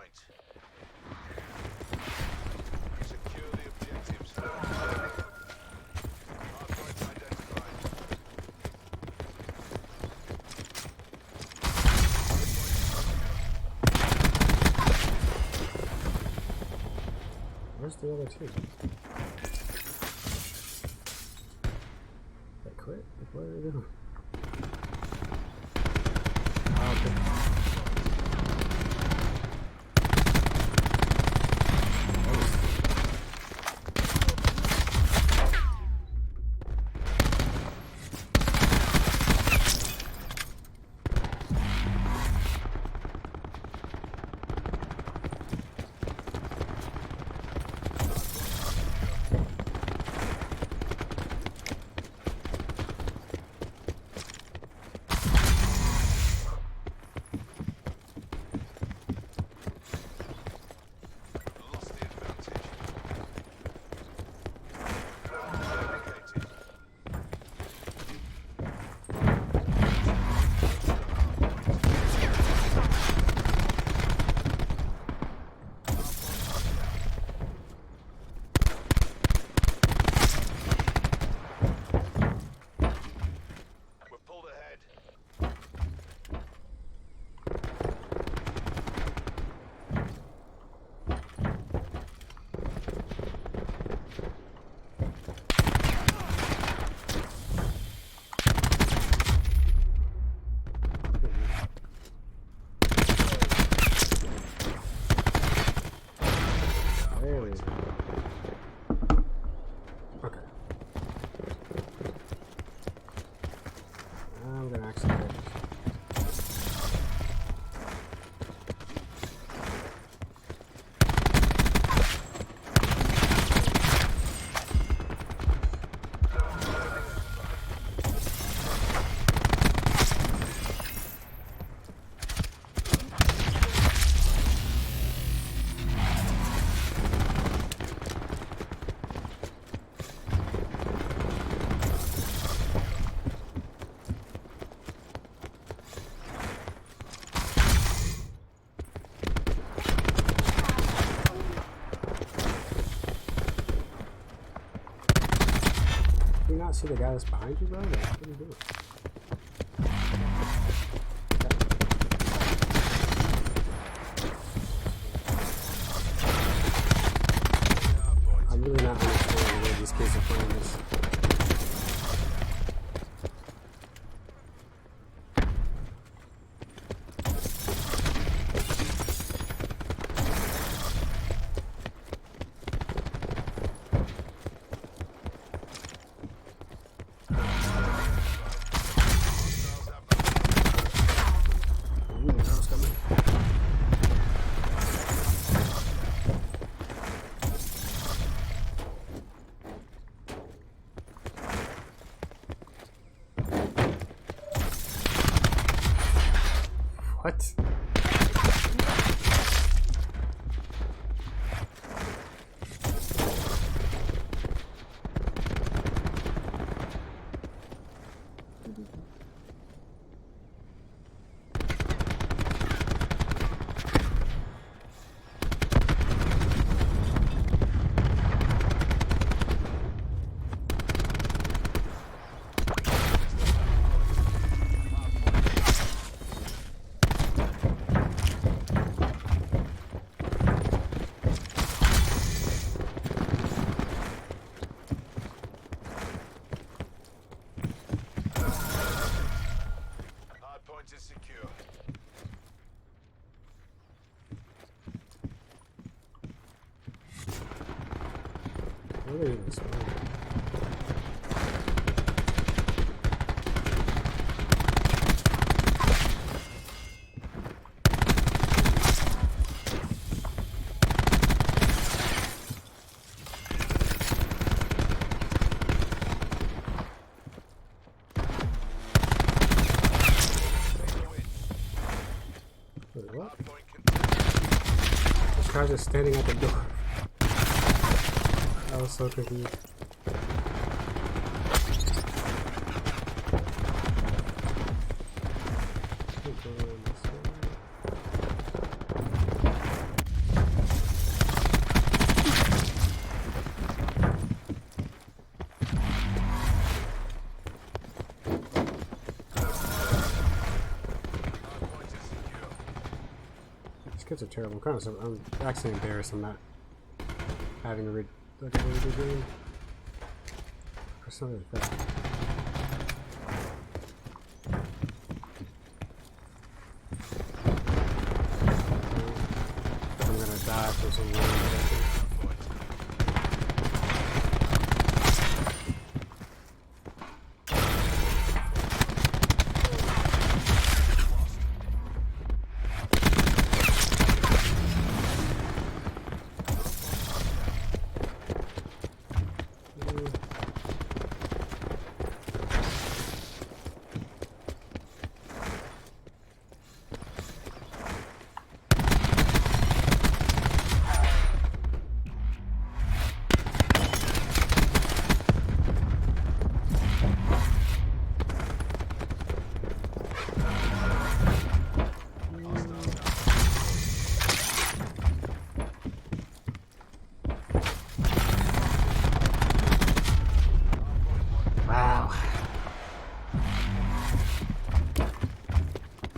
point. Secure the objectives. Hardpoint identified. Where's the other two? They quit? What are they doing? Oh, okay. Do you not see the guy that's behind you, bro? Like, what are you doing? I'm really not understanding the way these kids are playing this. What? Is secure. What is this? What? This guy's just standing at the door. I was so confused. kids are terrible. I'm actually embarrassed. I'm not having a look at a good game or something like that. I'm gonna die for some reason.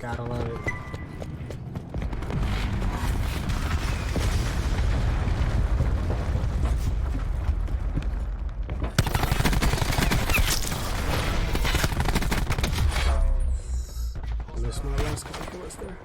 Gotta love it. Missed my last couple bullets there.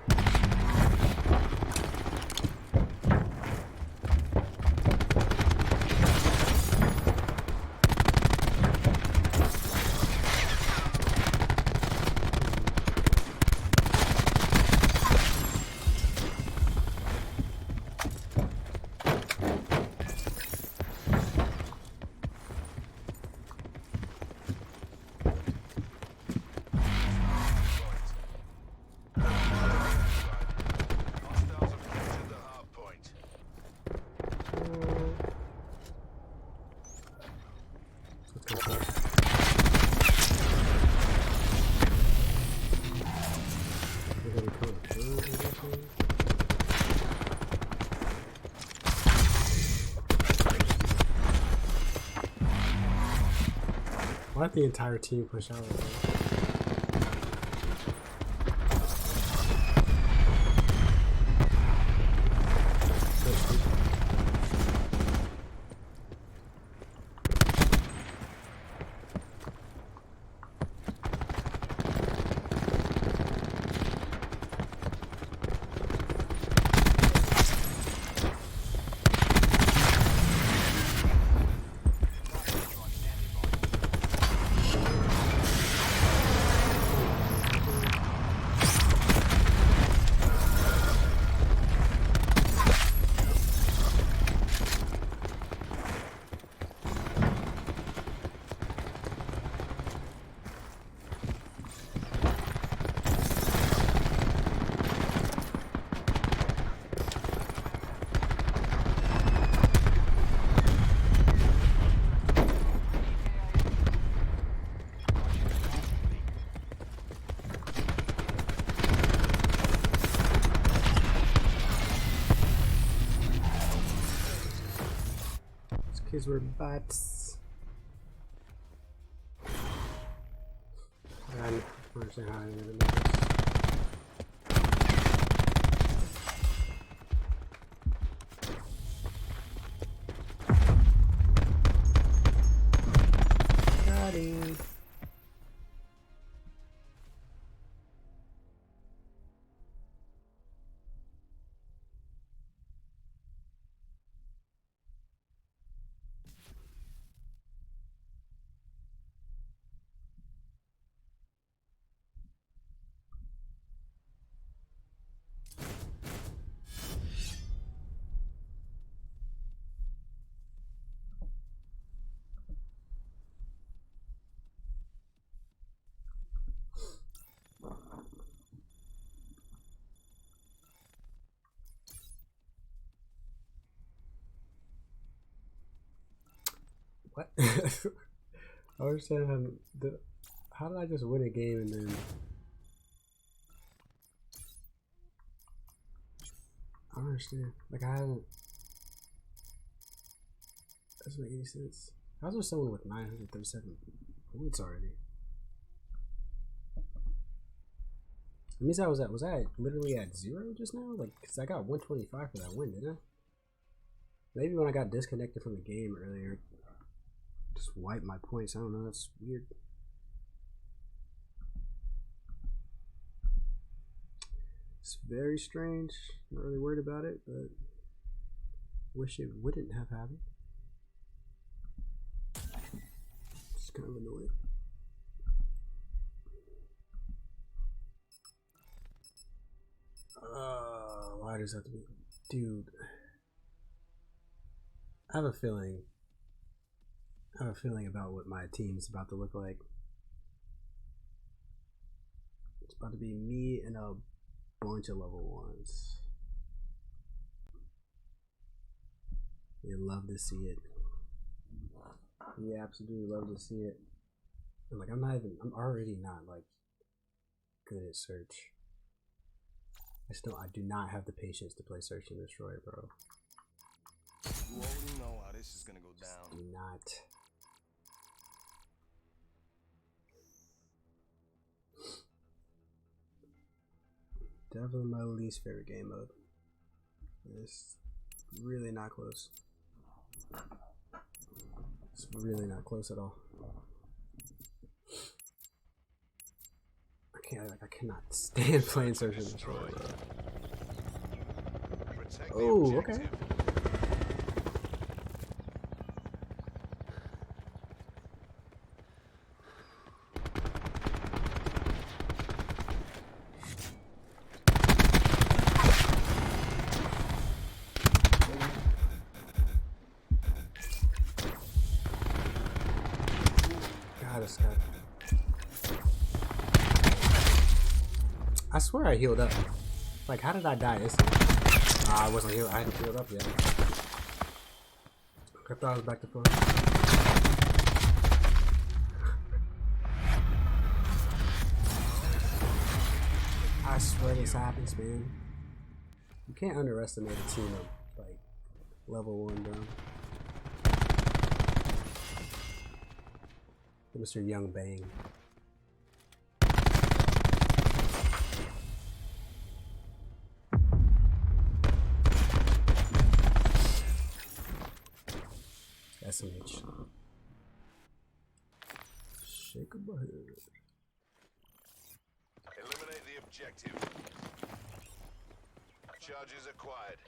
Why did the entire team push out? Kids were bots. I don't understand how I ended up this. Got him. What? I understand how did I just win a game and then I don't understand. Like I haven't. Doesn't make any sense. How's there someone with 937 points already? It means was I literally at 0 just now? Like, cause I got 125 for that win, didn't I? Maybe when I got disconnected from the game earlier, just wiped my points. I don't know. That's weird. It's very strange. Not really worried about it, but wish it wouldn't have happened. It's kind of annoying. Why does that have to be, dude? I have a feeling about what my team's about to look like. It's about to be me and a bunch of level 1s. We love to see it. We absolutely love to see it. And like, I'm already not like good at search. I do not have the patience to play Search and Destroy, bro. You already know how this is gonna go down. Do not. Definitely my least favorite game mode. It's really not close. It's really not close at all. I cannot stand playing Search and Destroy, bro. Oh, okay. God, this guy. I swear I healed up. Like, how did I die instantly? I wasn't healed. I hadn't healed up yet. I thought I was back to full. I swear this happens, man. You can't underestimate a team of, like, level 1, bro. Mr. Young Bang. SMH. Shake a butt. Eliminate the objective. Charges acquired.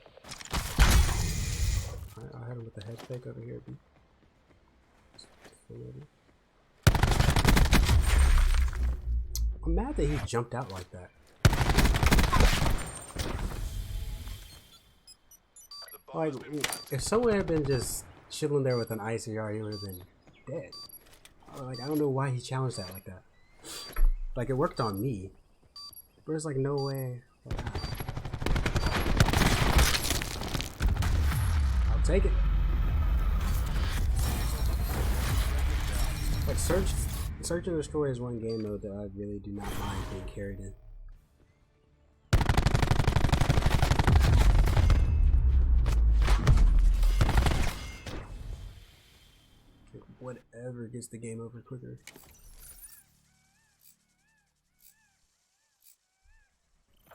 I had him with the head fake over here, B. I'm mad that he jumped out like that. Like, if someone had been just chilling there with an ICR, he would have been dead. Like, I don't know why he challenged that like that. Like, it worked on me. But there's like no way. I'll take it. Like, Search and Destroy is one game mode that I really do not mind being carried in. Whatever gets the game over quicker.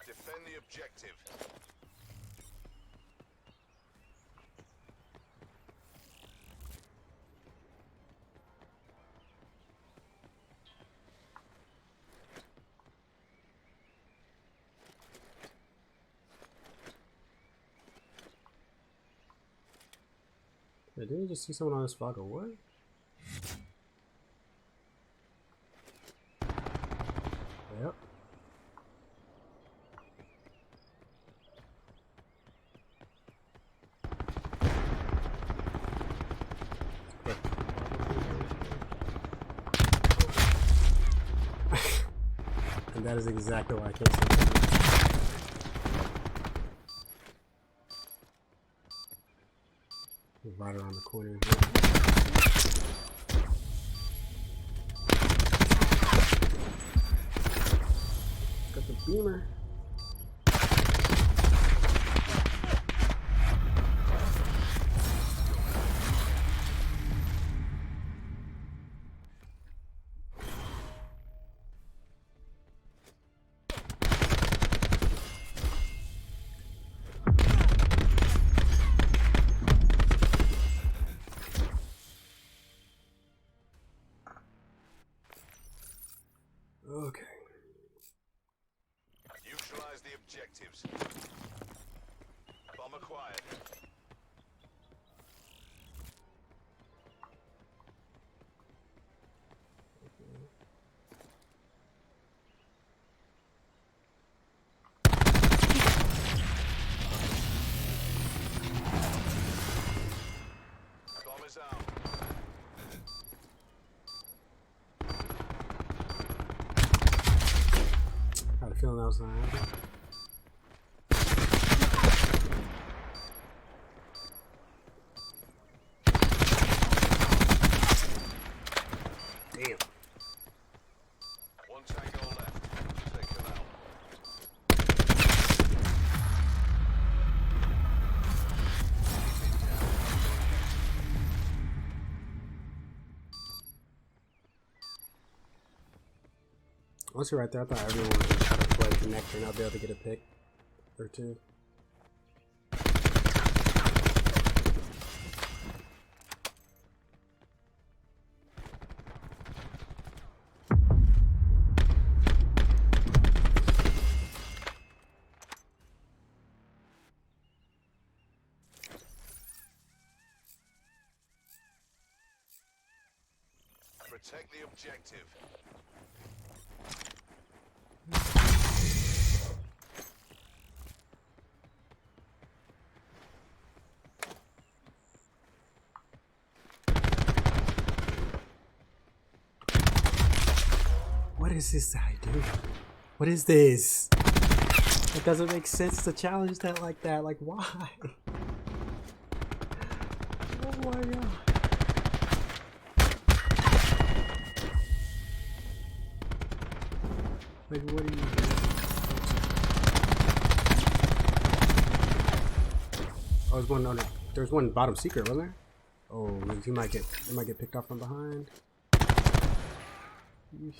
Defend the objective. Wait, didn't you just see someone on this fog or what? Yep. And that is exactly why I can't see them. Right around the corner here. Got the beamer. acquired. Bomb is out. I had a feeling that was gonna happen. Damn. One tango left. Take them out. Once you're right there, I thought everyone was gonna try to play connector and I'll be able to get a pick or two. Protect the objective. What is this that I do? What is this? It doesn't make sense to challenge that like that. Like, why? Oh my god. Like, what are you doing? Oh, there's one under. There's one bottom secret, wasn't there? Oh, he might get picked off from behind. Yeesh.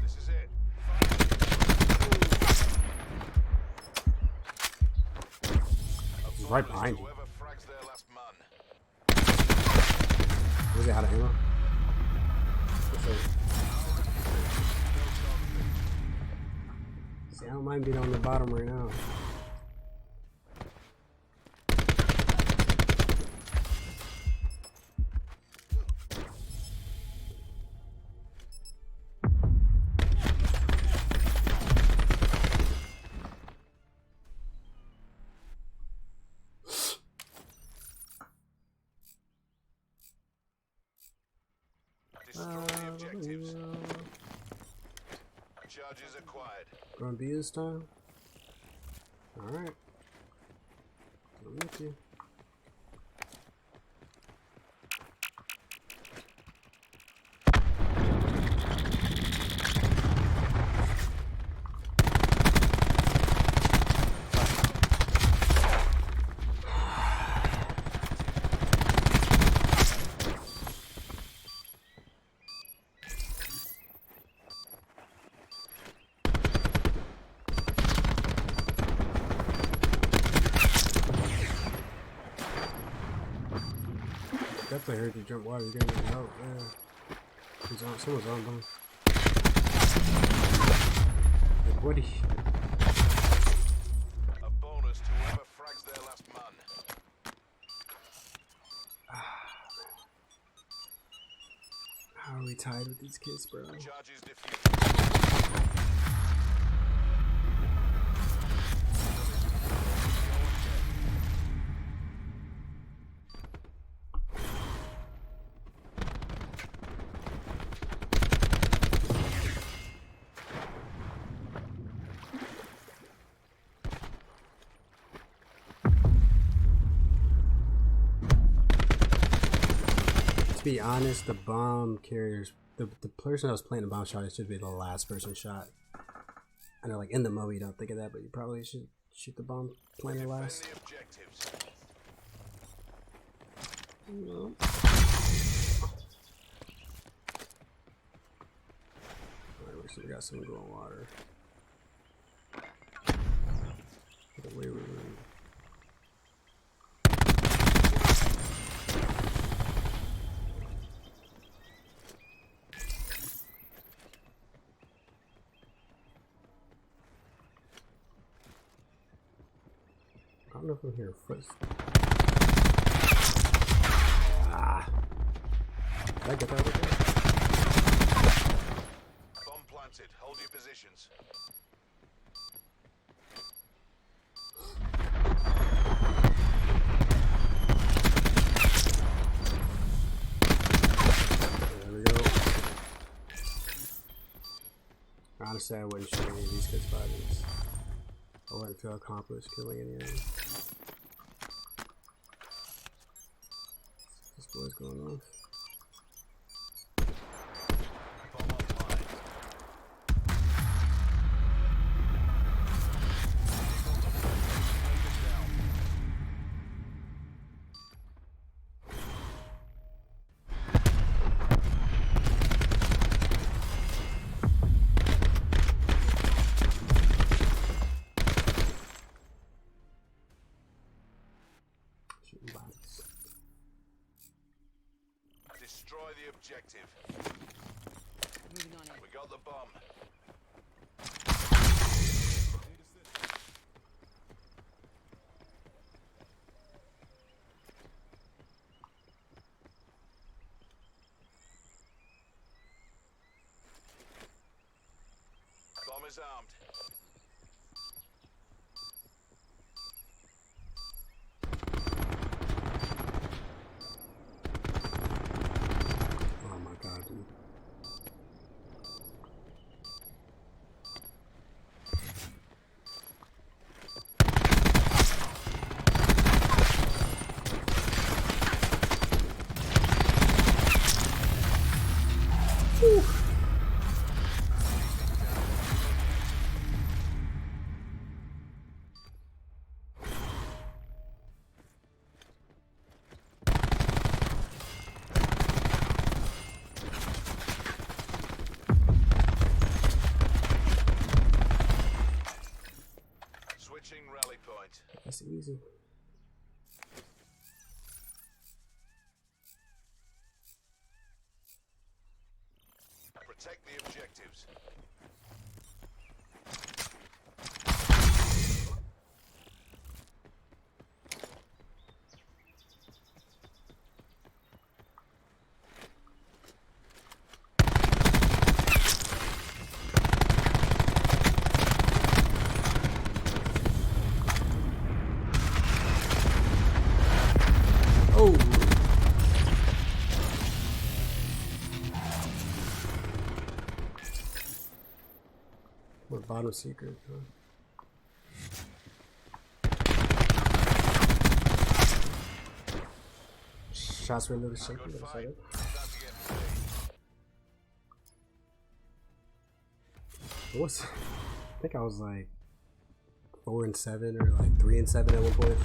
This is it. He's right behind you. Whoever frags their last man. Was it out of ammo? See, I don't mind being on the bottom right now. Destroy the objectives. Charges acquired. Gonna be this time? Alright. I'm with you. Definitely heard you jump water. You're gonna get help. Yeah. He's on. Someone's on bomb. Like, what? A bonus to whoever frags their last man. How are we tied with these kids, bro? Charges defused. To be honest, the bomb carriers, the person that was playing the bomb shot, it should be the last person shot. I know, like in the movie, you don't think of that, but you probably should shoot the bomb player last. Defend the objectives. No. Alright, looks like we got some growing water. Wait. I don't know if I'm hearing footsteps. Ah. Did I get that again? Bomb planted. Hold your positions. There we go. Honestly, I wouldn't shoot any of these kids' bodies. I wouldn't feel accomplished killing any of them. This boy's going off. Bomb online. Shooting bots. Destroy the objective. Moving on in. We got the bomb. Bomb is armed. Oh my god, dude. Whew. Switching rally point. That's easy. Protect the objectives. Oh! What bottom secret, huh? Shots were a little shaky, Good but fight. it's Time to get paid. alright. What's I think I was like 4-7 or like 3-7 at one point.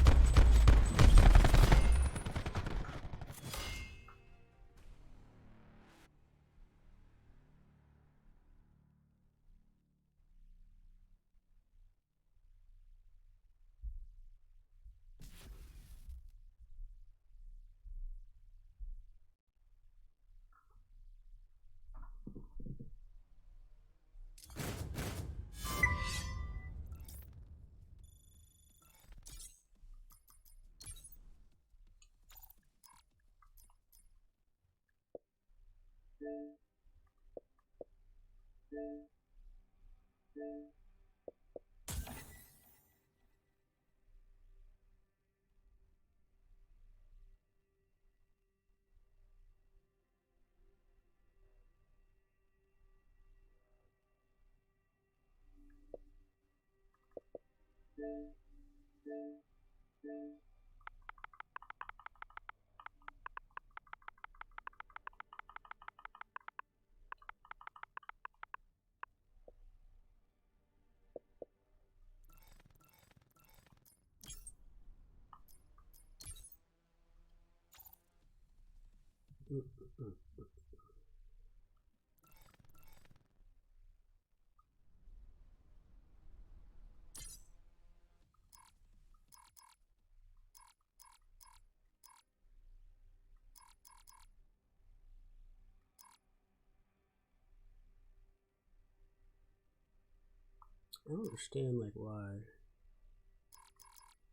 I don't understand like why.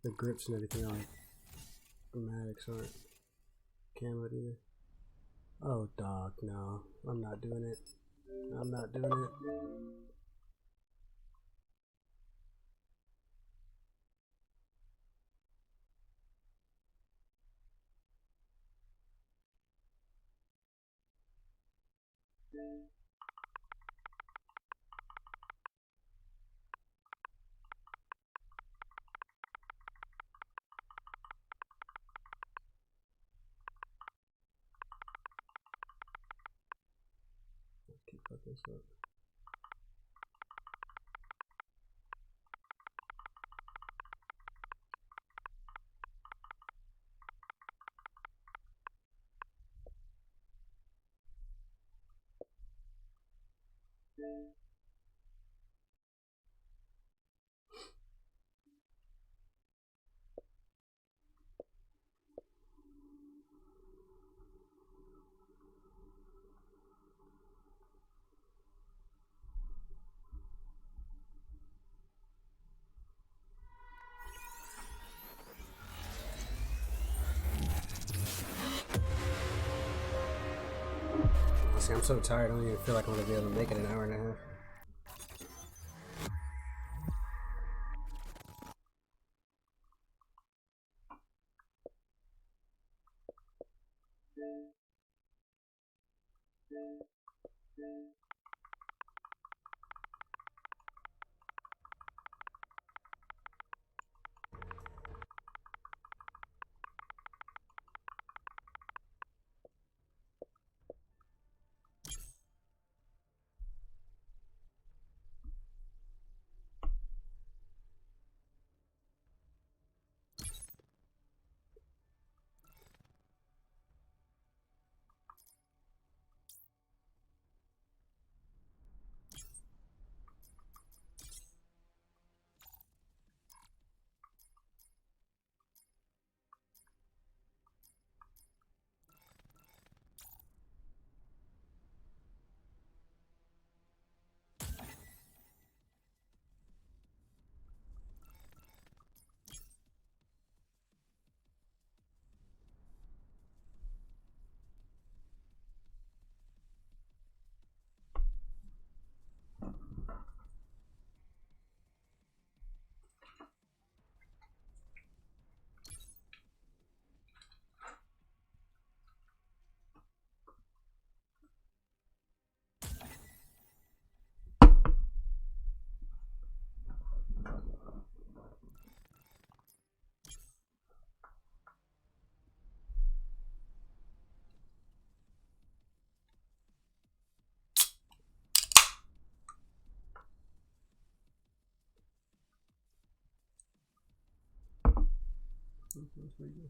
The grips and everything on the Maddox aren't camoed either. Oh, dog, no. I'm not doing it. I'm not doing it. Keep fucking this up. See, I'm so tired, I don't even feel like I'm gonna be able to make it an hour and a half. That's pretty good.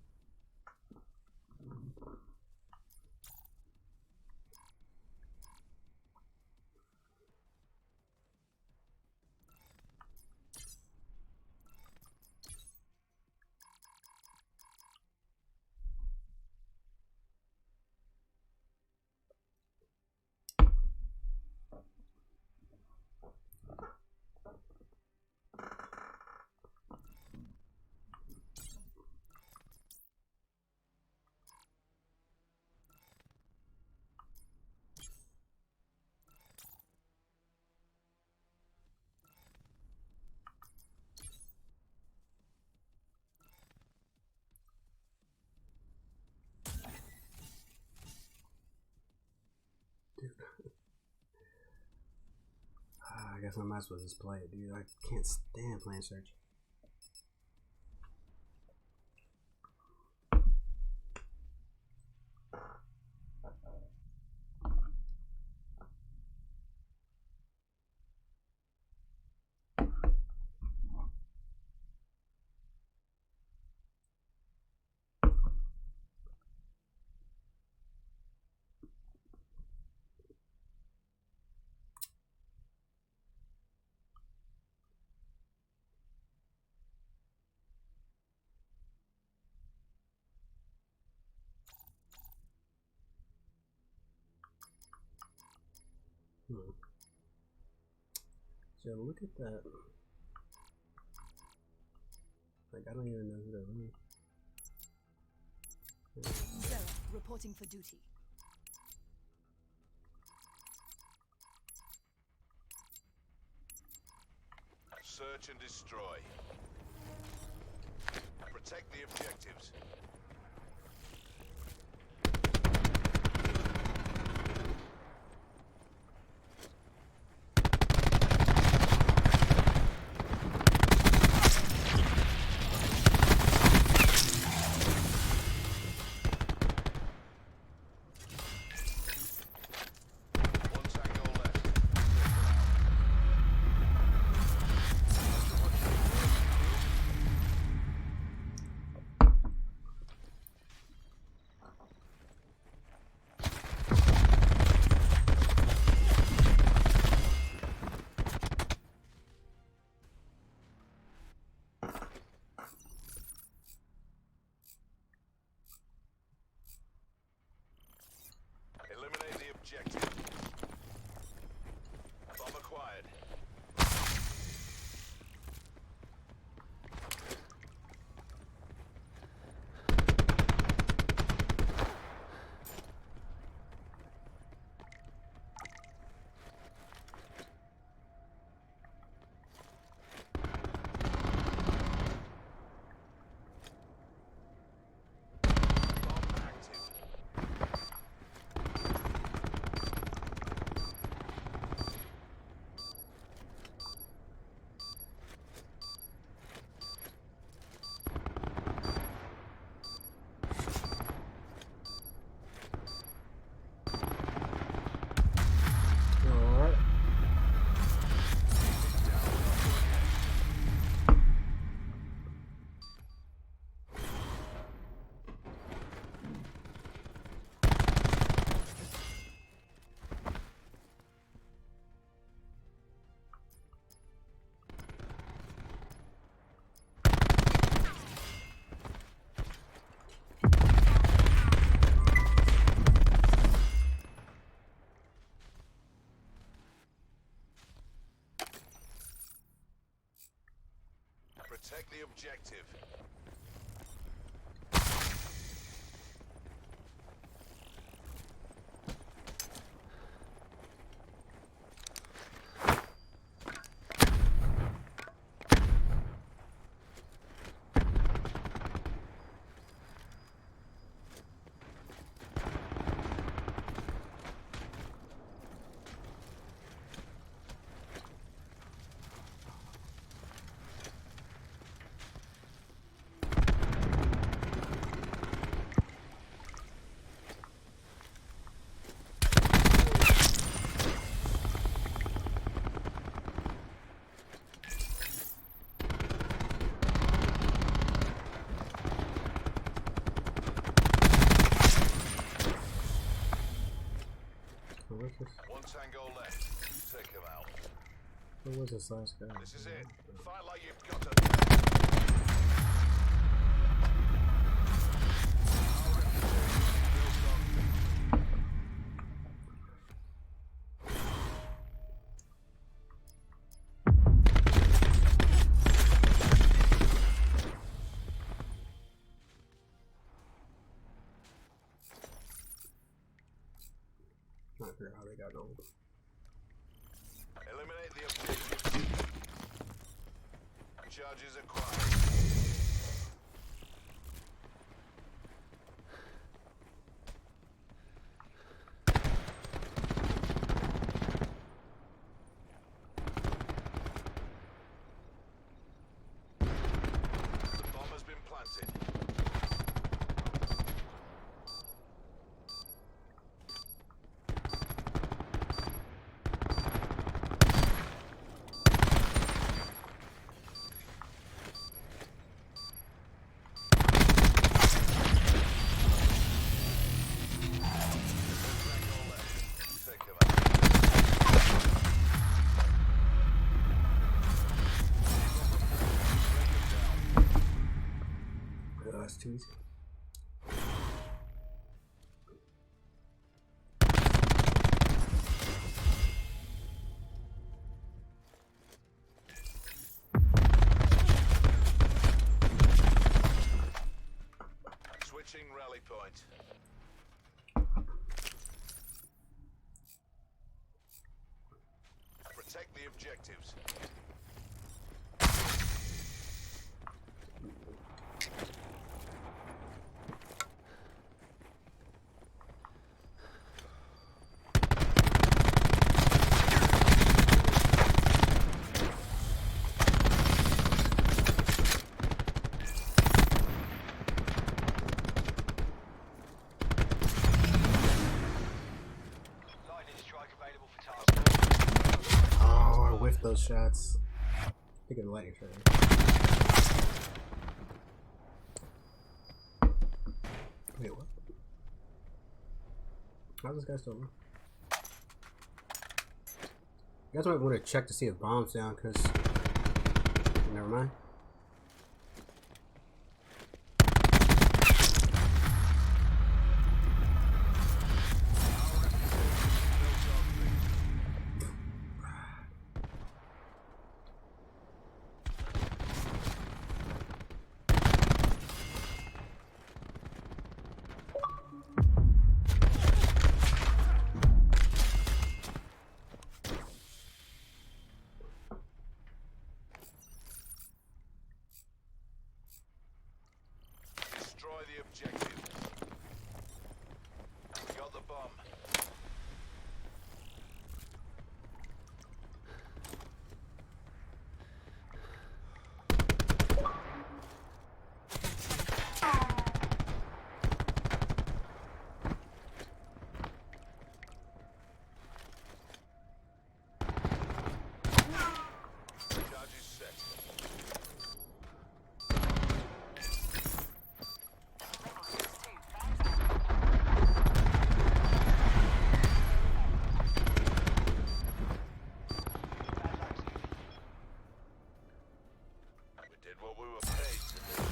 Dude. I guess I might as well just play it, dude. I can't stand playing search. So look at that. Like, I don't even know who to run. Zero, reporting for duty. Search and destroy. Protect the objectives. One tango left. Eliminate the objective. Bomb acquired. Bomb active. Alright. Protect the objective. So what's this? One tango left. Take him out. What was this last guy? This is it. Fight like you've got to. Not sure how they got on. Eliminate the objective. Charges acquired. The bomb has been planted. That's too easy. objectives. Oh, I whiffed those shots. Think of the lightning strike. Wait, what? How's this guy still alive? You guys might want to check to see if bombs down, because never mind. Destroy the objective. We got the bomb. Charges set. We did what we were paid to do.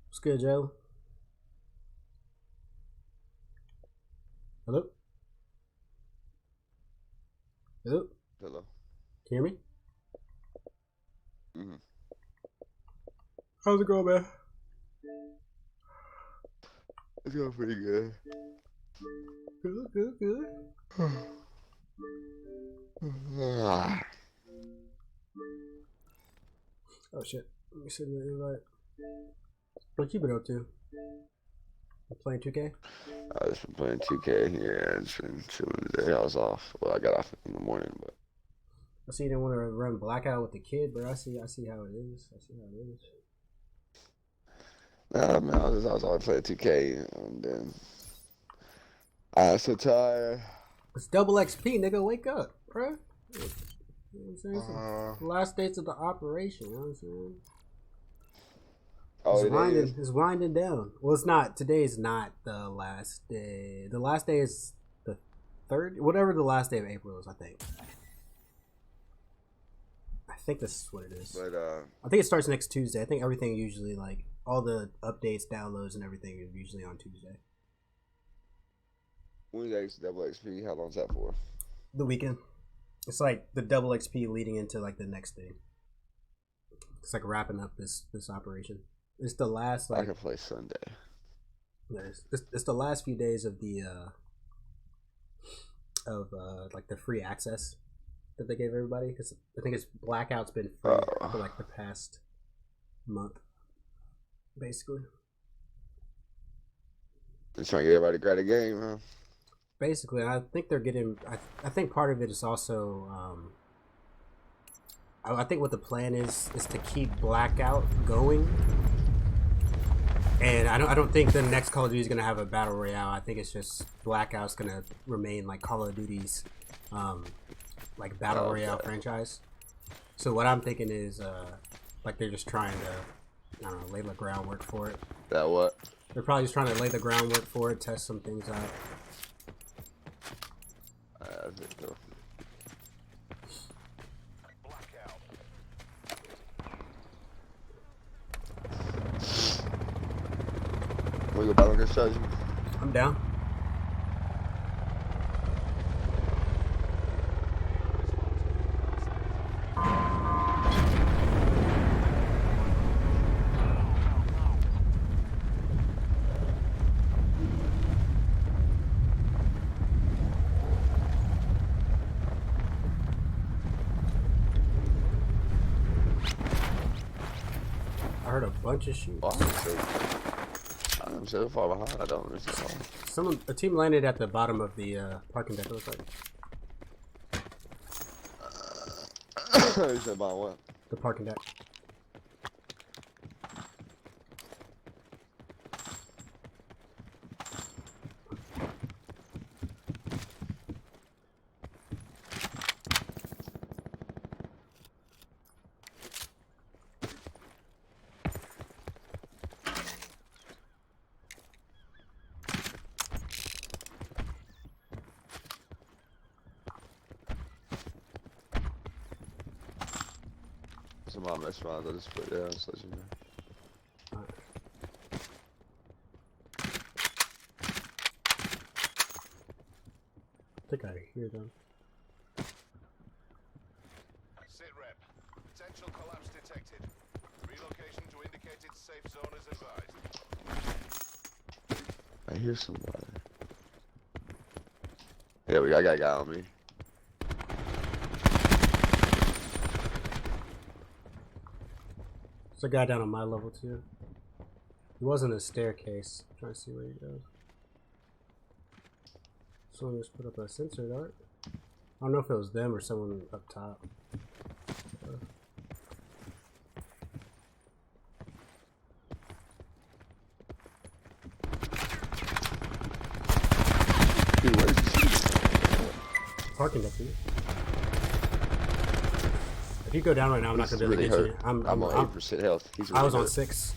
What's good, Joe? Hello? Hello? Hello. Can you hear me? Mm-hmm. How's it going, man? It's going pretty good. Good. Oh shit. Let me send you an invite. What you been up to? You playing 2K? I just been playing 2K here and just been chilling today. I was off. Well, I got off in the morning, but I see you didn't want to run Blackout with the kid, but I see how it is. nah, man, I was always playing 2K, and then I was so tired. It's double XP, nigga. Wake up, bro. You know what I'm saying? It's the last days of the operation. You know what I'm saying? Oh, it is. It's winding down. Well, it's not. Today's not the last day. The last day is the 3rd, whatever the last day of April is. I think this is what it is. But I think it starts next Tuesday. I think everything usually, like all the updates, downloads, and everything is usually on Tuesday. Wednesday's double XP. How long's that for? The weekend. It's like the double XP leading into like the next day. It's like wrapping up this operation. It's the last I like can play Sunday. it's the last few days of the like the free access that they gave everybody, because I think it's Blackout's been free for like the past month, basically. They're trying to get everybody to grab the game, huh? Basically, I think they're getting. I think part of it is also. I think what the plan is to keep Blackout going, and I don't think the next Call of Duty is gonna have a battle royale. I think it's just Blackout's gonna remain like Call of Duty's, like battle royale franchise. So what I'm thinking is, like they're just trying to, I don't know, lay the groundwork for it. That what? They're probably just trying to lay the groundwork for it, test some things out. I think so. Blackout. We go battle construction. I'm down. I heard a bunch of shoots. Oh, I'm so far behind. I don't understand. A team landed at the bottom of the parking deck. It looks like You said about what? the parking deck. Somebody mess around. I'll just put it down so you know. I think I hear them. Sit rep. Potential collapse detected. Relocation to indicated safe zone is advised. I hear somebody. Yeah, I got a guy on me. There's a guy down on my level too. He was in a staircase. I'm trying to see where he goes. Someone just put up a sensor dart. I don't know if it was them or someone up top. Dude, where's he? Parking deck, dude. If you go down right now, I'm not gonna be able to get hurt. you. I'm on 8% health. He's really I was on hurt. 6.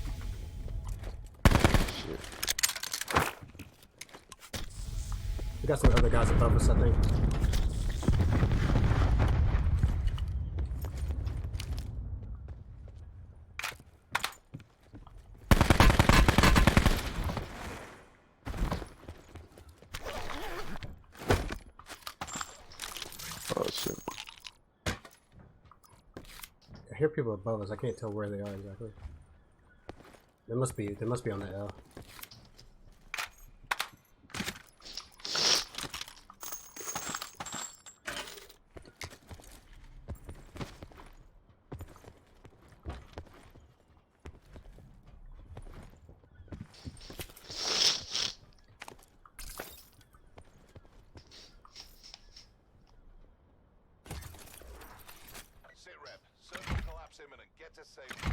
Shit. We got some other guys above us, I think. Oh shit. I hear people above us. I can't tell where they are exactly. They must be on the L. Sit rep. Certain collapse imminent. Get to safety.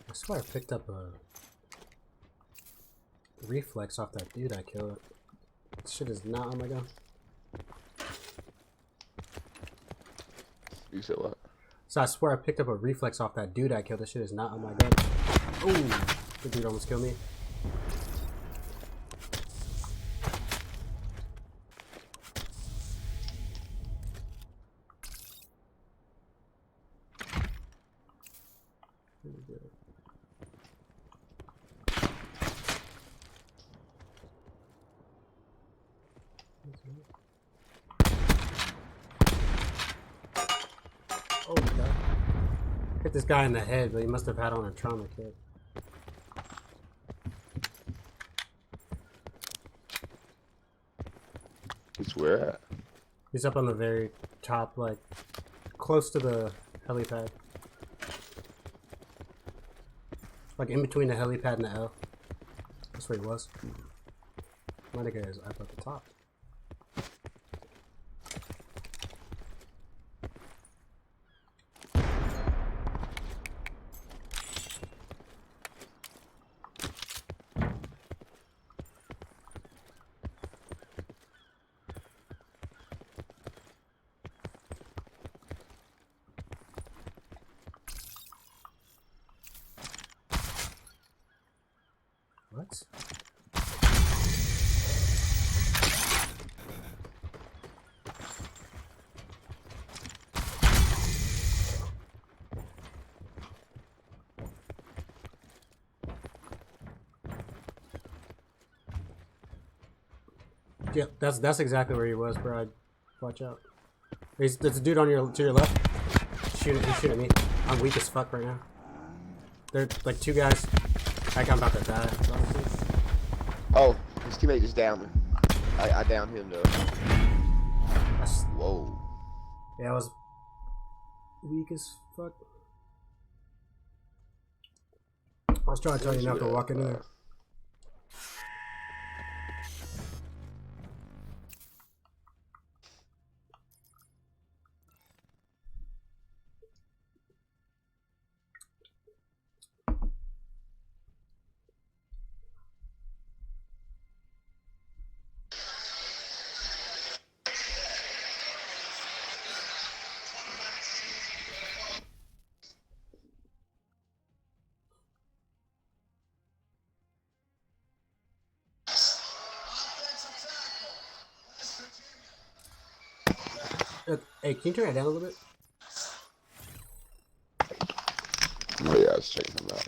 I swear I picked up a reflex off that dude I killed. This shit is not on my gun. You said what? So I swear I picked up a reflex off that dude I killed. This shit is not on my gun. Ooh, the dude almost killed me. Pretty good. Hit this guy in the head, but he must have had on a trauma kit. He's where at? He's up on the very top, like, close to the helipad. Like, in between the helipad and the L. That's where he was. My nigga is up at the top. What? Yeah, that's exactly where he was, bro. Watch out. There's a dude on to your left. He's shooting at me. I'm weak as fuck right now. There are like two guys. Like I'm about to die. Oh, his teammate just downed me. I downed him though. Whoa. Yeah, I was weak as fuck. I was trying to tell you not to walk in there. Hey, can you turn it down a little bit? Oh yeah, I was checking him out.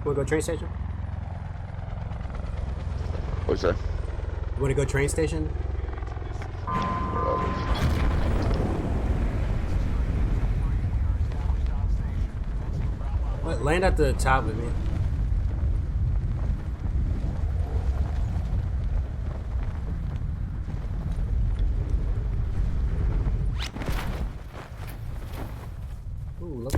Wanna go train station? What's that? You wanna go train station? What? Land at the top with me. Ooh, look.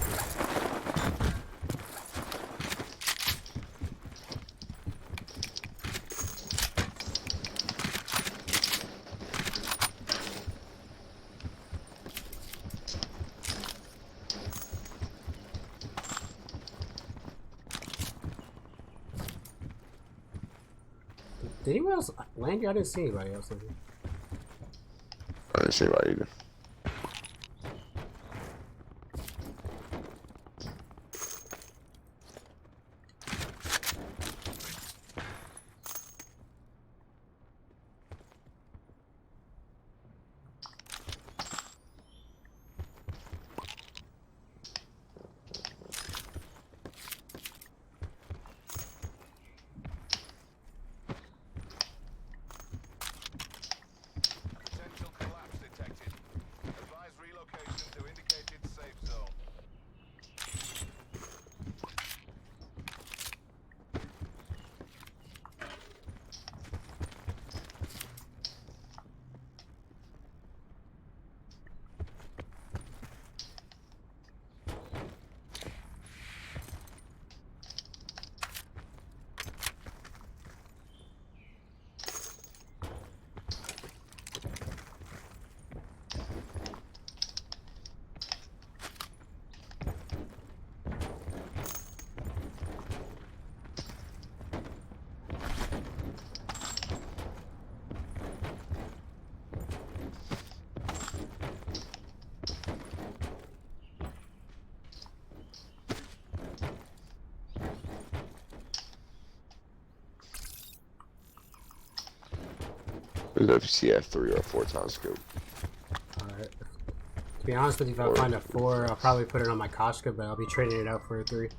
Did anyone else land here? I didn't see anybody else in here. I didn't see why either. I don't know if you see a 3 or a 4 times scope. Alright. To be honest with you, if I find a 4, I'll probably put it on my Koshka, but I'll be trading it out for a 3.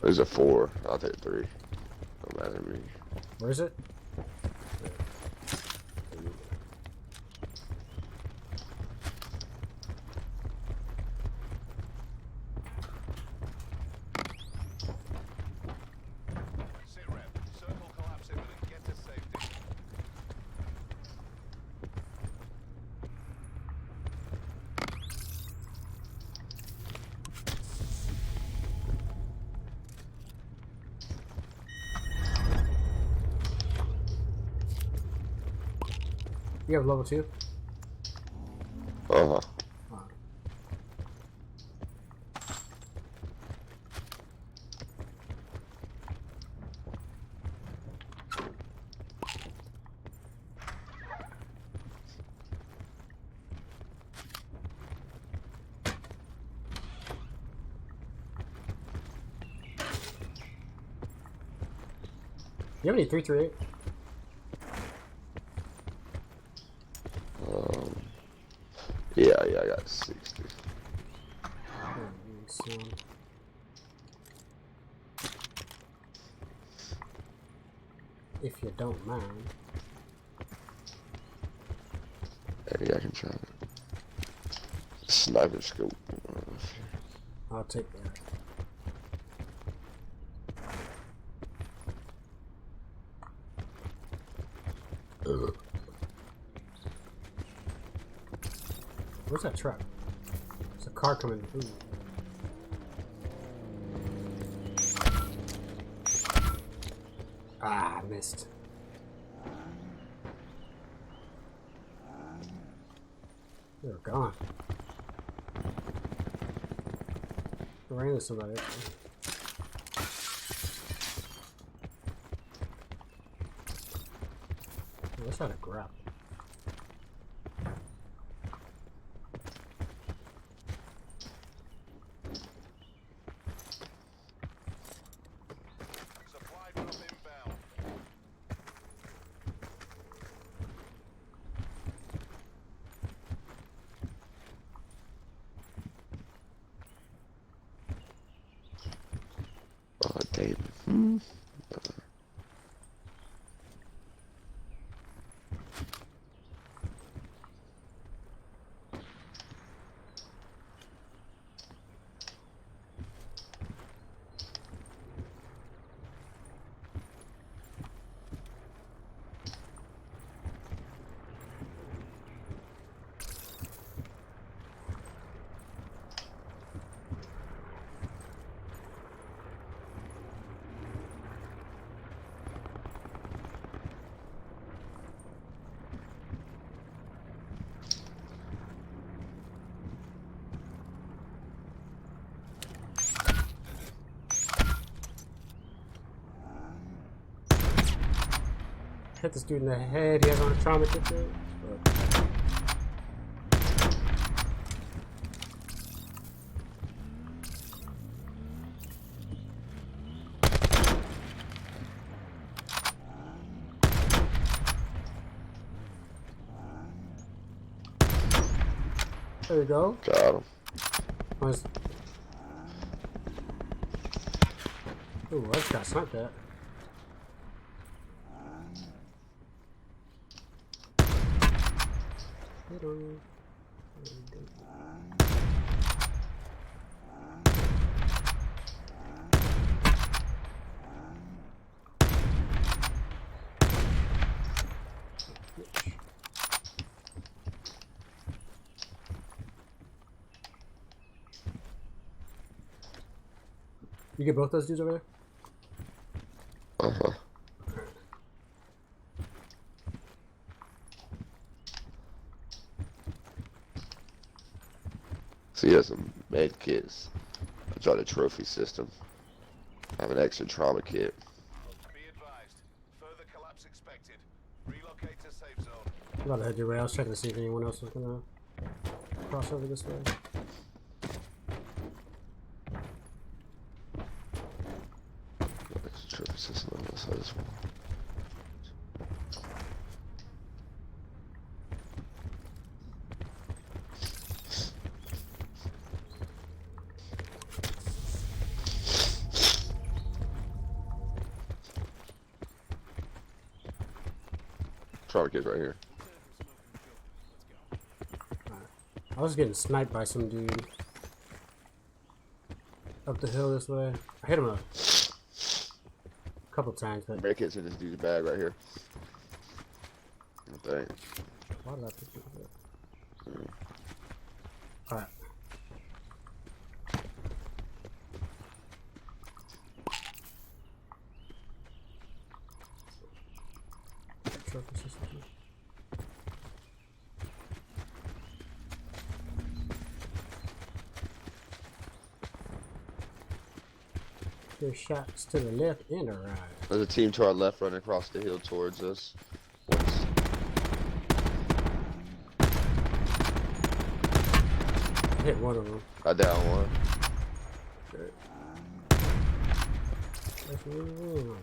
There's a 4. I'll take 3. Don't matter to me. Where is it? Sit rep. Circle collapse imminent. Get to safety. You have level 2? Uh-huh. You have any 338? Yeah, I got 60. If you don't mind. Hey, I can try it. Sniper scope. I'll take that. Where's that truck? There's a car coming. Ooh. Ah, I missed. They were gone. I ran into somebody. Let's try to grab. Supply drop inbound. Oh, damn. Hit this dude in the head. He has on a trauma kit. There you go. Got him. Nice. Ooh, I just got sniped at. You get both those dudes over there? Uh-huh. So he has some med kits. I tried a trophy system. I have an extra trauma kit. Be advised. Further collapse expected. Relocate to safe zone. I'm about to head your way. I was checking to see if anyone else was gonna cross over this way. There's a traffic system on this side as well. Trauma kit's right here. I was getting sniped by some dude up the hill this way. I hit him a couple times, but Medkit's in this dude's bag right here. I think. why did I pick this up? Alright. Trophy system. There's shots to the left and the right. There's a team to our left running across the hill towards us. Once. I hit one of them. I down one. Let's move on.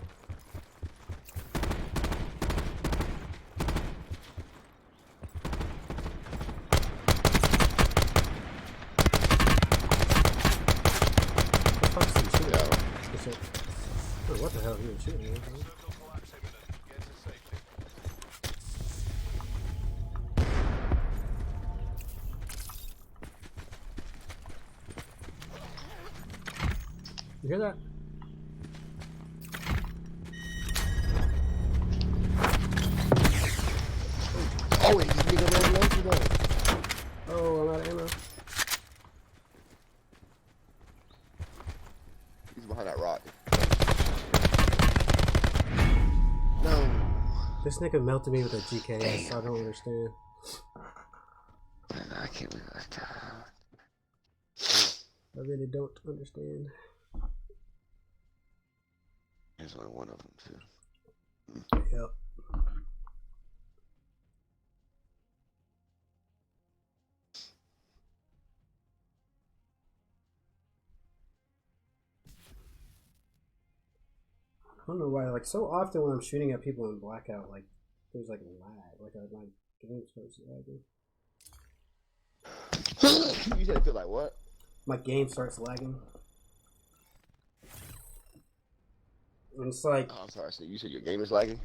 What the hell are you shooting at? Circle collapse imminent. Get to safety. You hear that? Oh, wait, he's nigga ran low to though. Oh, I'm out of ammo. He's behind that rock. No. This nigga melted me with a GKS, so I don't understand. I can't believe that. I really don't understand. There's only one of them too. Yep. I don't know why, like, so often when I'm shooting at people in Blackout, like, there's like lag, like my game starts lagging. You said it feel like what? My game starts lagging. And it's like, Oh, I'm sorry. So you said your game is lagging?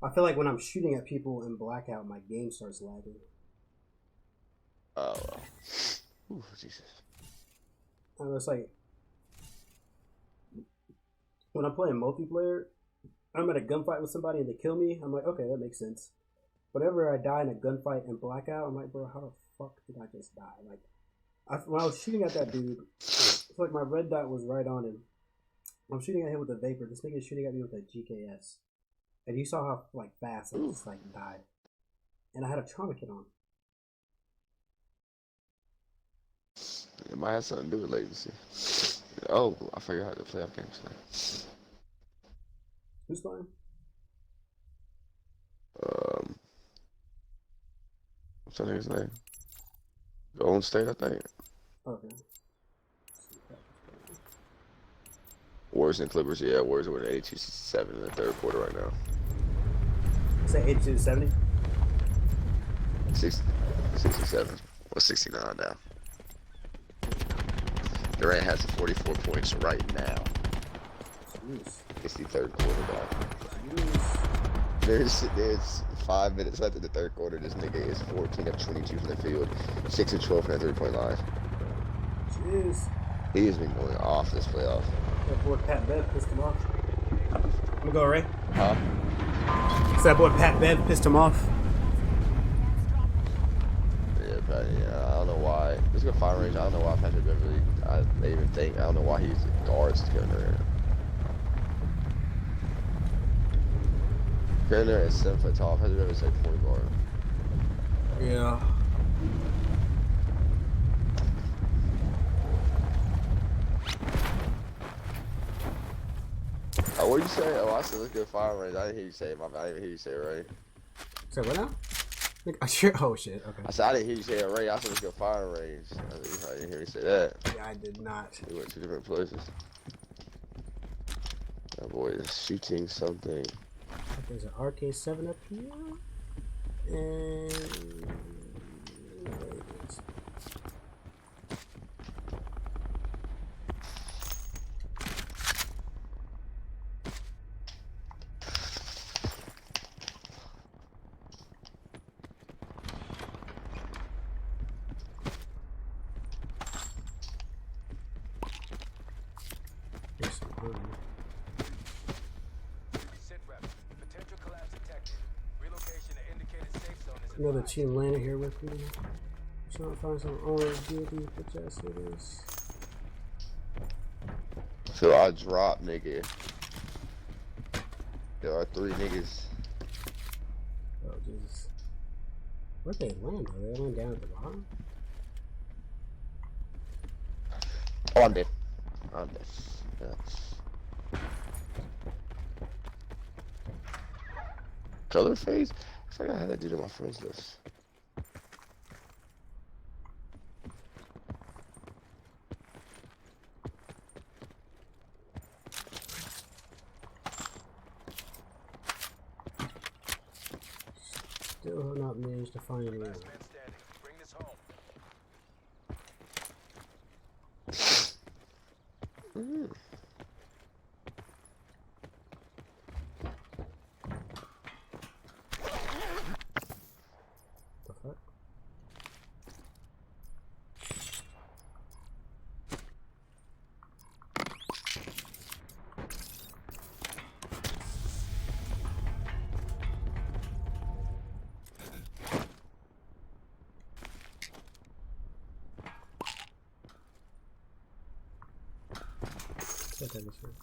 I feel like when I'm shooting at people in Blackout, my game starts lagging. Oh. Ooh, Jesus. And it's like, when I'm playing multiplayer, I'm at a gunfight with somebody and they kill me, I'm like, okay, that makes sense. Whenever I die in a gunfight in Blackout, I'm like, bro, how the fuck did I just die? Like, when I was shooting at that dude, it's like my red dot was right on him. I'm shooting at him with a Vapor. This nigga is shooting at me with a GKS. And you saw how, like, fast I just, like, died. And I had a trauma kit on. It might have something to do with latency. Oh, I figured out how to play up games today. Who's playing? What's that nigga's name? Golden State, I think. Okay. Warriors and Clippers, yeah. Warriors are winning 82-7 in the third quarter right now. Say 82-70? 67. Well, 69 now. Durant has 44 points right now. Jeez. It's the third quarter back. Jeez. There's 5 minutes left in the third quarter. This nigga is 14 of 22 from the field, 6 of 12 from the 3-point line. Jeez. He has been going off this playoff. That boy Pat Bev pissed him off. I'm gonna go, Ray. Huh? So that boy Pat Bev pissed him off. Yeah, but yeah, I don't know why. Let's go fire range. I don't know why Patrick Beverly. They even think. I don't know why he's guards Kevin Durant. Kevin Durant is 7 foot tall. Patrick Beverly's like point guard. Yeah. Oh, what you say? Oh, I said let's go firing range. I didn't hear you say it. My bad. I didn't hear you say it right. So what now? Oh shit. Okay. I said I didn't hear you say it right. I said let's go firing range. I didn't hear you say that. Yeah, I did not. We went two different places. That boy is shooting something. There's an RK7 up here. And there it is. There's some money. Sit rep. Potential collapse detected. Relocation to indicated safe zone is Another advised. team landed here with me. Trying to find some orange beauty. Bitch ass niggas. So I dropped, nigga. There are 3 niggas. Oh Jesus. Where'd they land though? They land down at the bottom? Oh, I'm dead. I'm dead. Yeah. Color phase? I forgot how that dude on my friends list. Still have not managed to find anyone. Last man standing. Bring this home. The fuck? Okay, this one.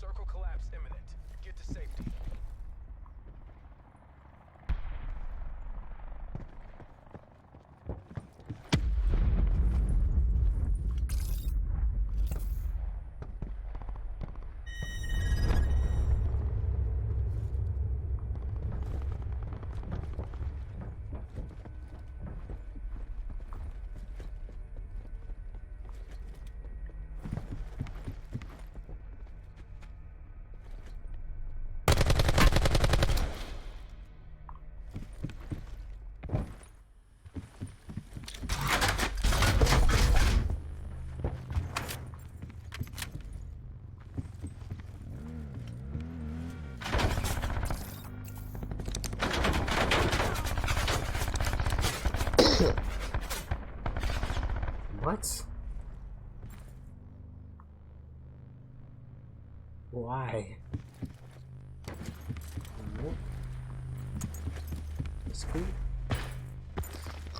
Circle collapse imminent. Get to safety. What? Why? What? That's cool.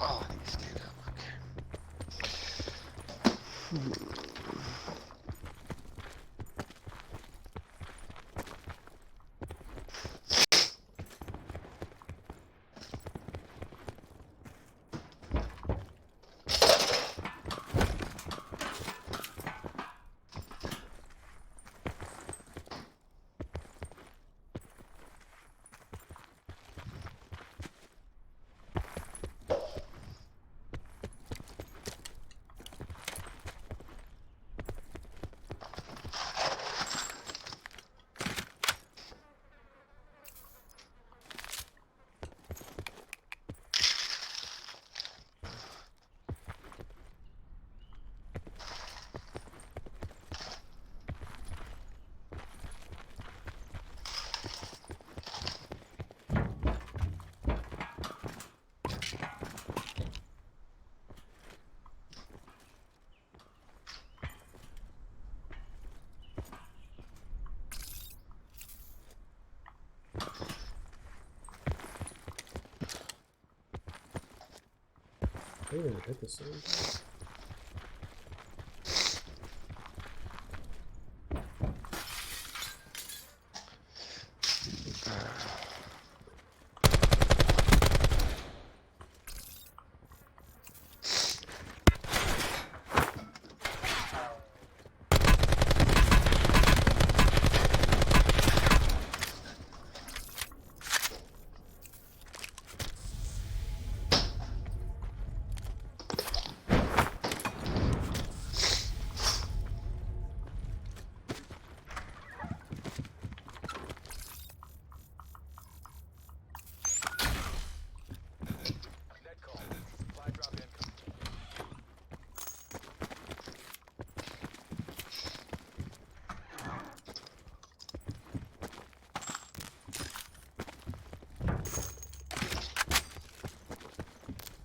Oh, I need to stand up. Okay. They didn't hit the same.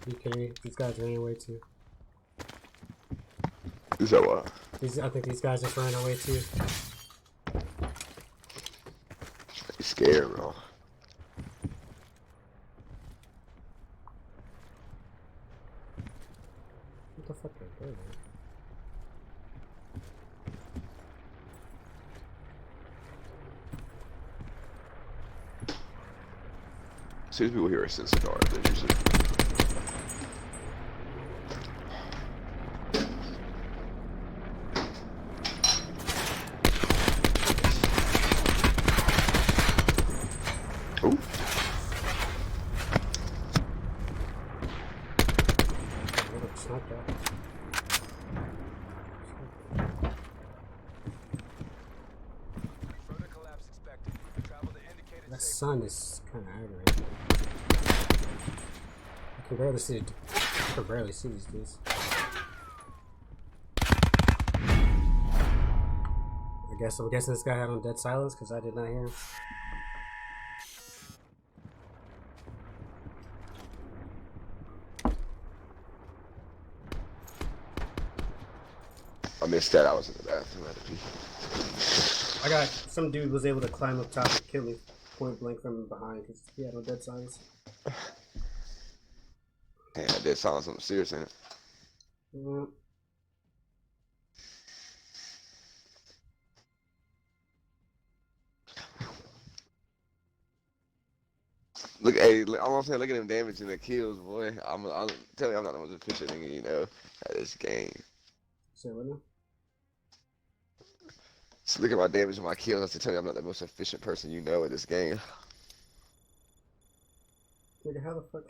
You kidding me? These guys are running away too. You said what? I think these guys are running away too. You scared, bro. What the fuck are they doing? As soon as people hear a sense of guard, they usually. Ooh. It's not that. Further collapse expected. Travel to indicated That safe sun is kind of aggravating. I can barely see it. I can barely see these dudes. I'm guessing this guy had on dead silence because I did not hear him. I missed that. I was in the bathroom. I had to pee. I got some dude was able to climb up top and kill me point blank from behind because he had no dead silence. Damn, that did sound like something serious in it. Mm. Look, hey, I'm saying, look at them damage and the kills, boy. I'm telling you, I'm not the most efficient nigga, you know, at this game. Say what now? So look at my damage and my kills. I have to tell you, I'm not the most efficient person you know at this game. Nigga, how the fuck?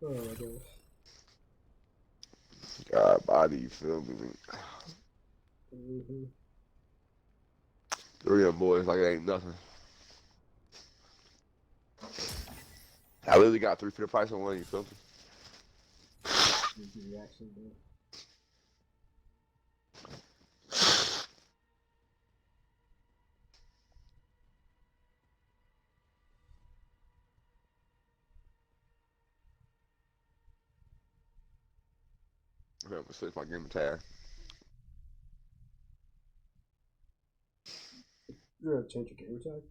Oh my gosh. God, body, you feel me? Mm-hmm. 3 of them boys like it ain't nothing. I literally got 3 for the price of 1, you feel me? Reaction, dude. I'm gonna switch my game tag. You're gonna change your gamer tag?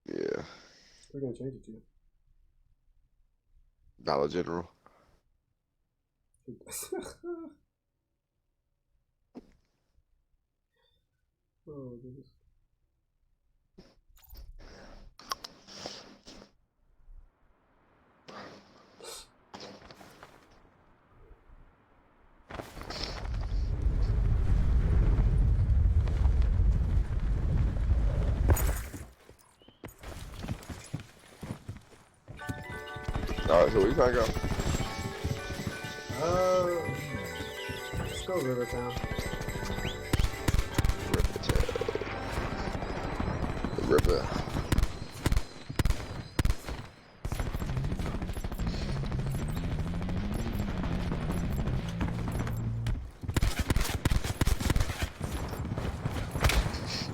Yeah. We're gonna change it to. Dollar General. Oh, goodness. Alright, so where you trying to go? Let's go Rivertown. River.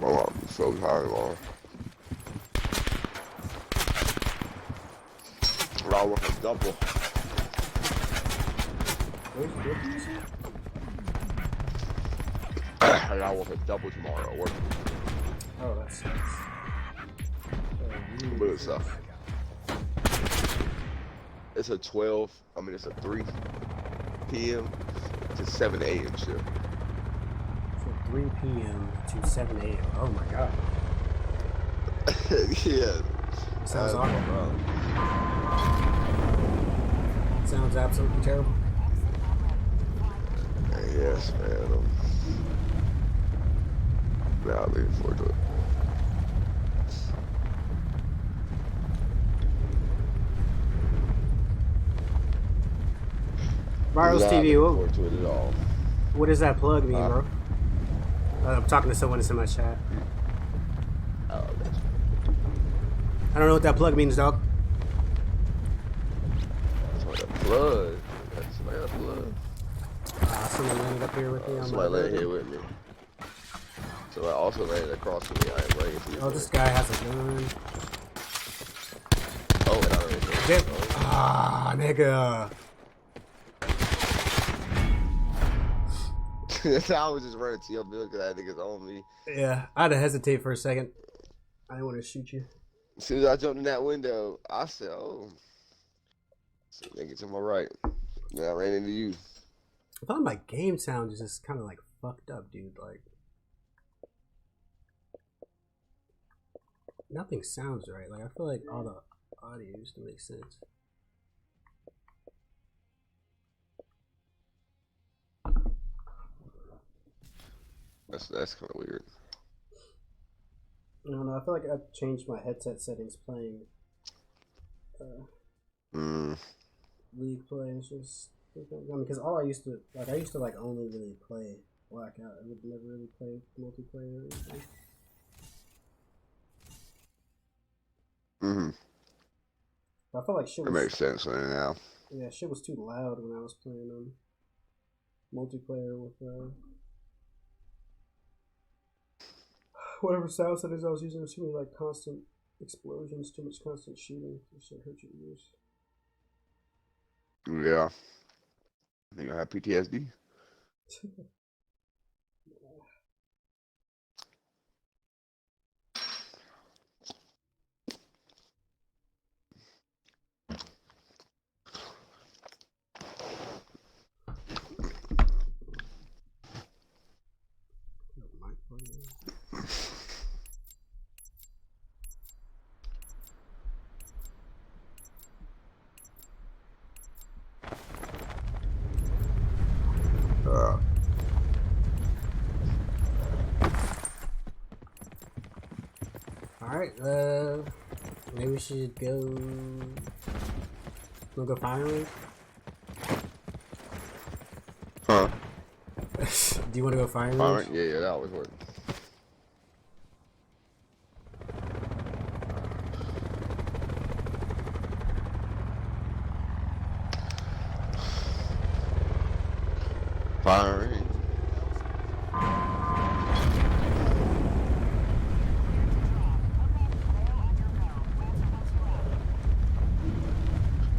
Oh, I'm so tired, man. I work a double. I gotta work a double tomorrow. Work. Oh, that sucks. But it's it's a 12. I mean, it's a 3 p.m. to 7 a.m. shift. From 3 p.m. to 7 a.m. Oh my god. Yeah. Sounds awful. Bro. Sounds absolutely terrible. Yes, man. Now I'm looking forward to it. Virus Not TV, looking forward to it at all. what does that plug mean, bro? I'm talking to someone in my chat. Oh, that's I don't know what that plug means, dog. like a plug. That's like a plug. Someone landed up here with me. Somebody landed here with me. So I also landed across from me. I am running to you. Oh, this guy has a gun. damn. Ah, nigga. I was just running to your building because that nigga's on me. Yeah, I had to hesitate for a second. I didn't want to shoot you. As soon as I jumped in that window, I said, "Oh, so nigga to my right." Then I ran into you. I thought my game sound is just kind of like fucked up, dude. Like, nothing sounds right. Like, I feel like all the audio used to make sense. That's kind of weird. I don't know. I feel like I changed my headset settings playing League play. It's just, I mean, because all I used to like only really play Blackout. I would never really play multiplayer or anything. I felt like shit was, It makes sense now. yeah, shit was too loud when I was playing multiplayer with whatever sound settings I was using. Was too many like constant explosions, too much constant shooting. That shit hurt your ears. Yeah. I think I have PTSD. Alright, maybe we should go. We'll go firing range? Huh? Do you want to go firing range? Yeah, that always works. Firing.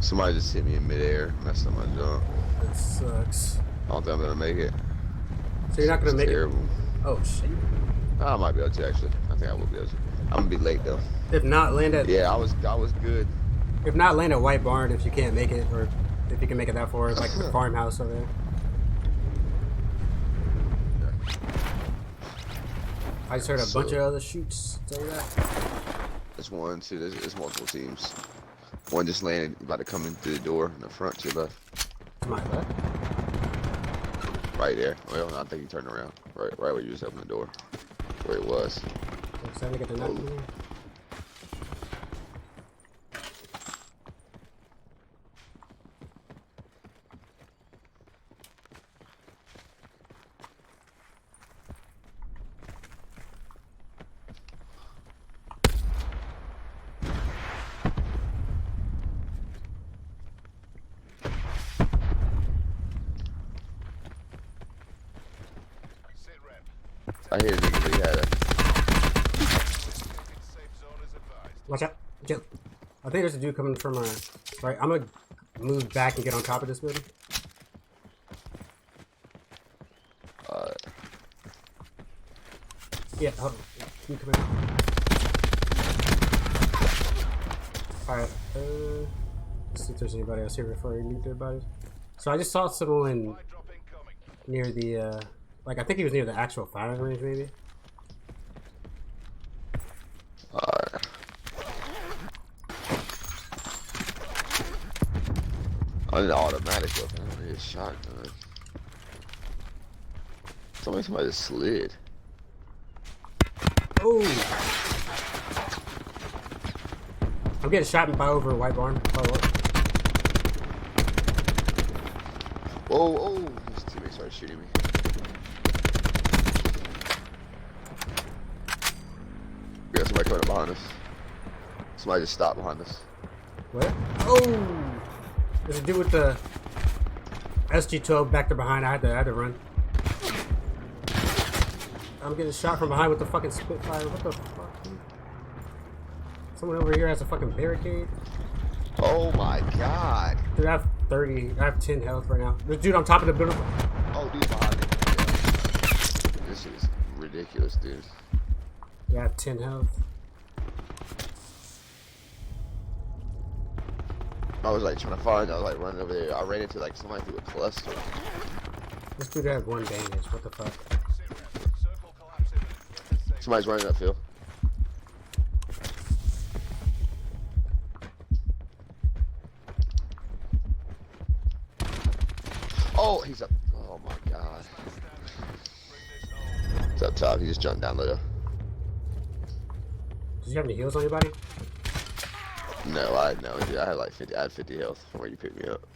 Somebody just hit me in midair. Messed up my jump. That sucks. I don't think I'm gonna make it. So you're not gonna make terrible. it? Oh shit. I might be able to actually. I think I will be able to. I'm gonna be late though. If not, land at. Yeah, I was good. If not, land at White Barn if you can't make it, or if you can make it that far, like the farmhouse over there. I just heard a bunch of other shoots. Tell you that. There's one, two. There's multiple teams. One just landed, about to come in through the door in the front to your left. To my left? Right there. Well, I think he turned around. Right where you just opened the door. Where it was. Excited to get the knife in here. I hear niggas that had Watch out. Watch out. I think there's a dude coming from our right. I'm gonna move back and get on top of this building. Yeah, hold on. You come in. Alright, let's see if there's anybody else here before we meet their bodies. So I just saw someone near the, like, I think he was near the actual firing range, maybe. On an automatic weapon, I need a shotgun. Somebody just slid. Oh! I'm getting shot by over White Barn. Oh, his teammates started shooting me. We got somebody coming behind us. Somebody just stopped behind us. What? Oh! There's a dude with the SG-12 back there behind. I had to run. I'm getting shot from behind with the fucking Spitfire. What the fuck, dude? Someone over here has a fucking barricade. Oh my god. Dude, I have 30. I have 10 health right now. This dude on top of the building. Oh, dude, behind me. Yeah. This is ridiculous, dude. Yeah, I have 10 health. I was like trying to find. I was like running over there. I ran into like somebody through a cluster. This dude had 1 damage. What the fuck? Sit rep. Circle collapsing. Get to safe. Somebody's running up, Phil. Oh, he's up. Oh my god. He's up top. He just jumped down there. Did you have any heals on your body? No, I had like 50. I had 50 health from where you picked me up.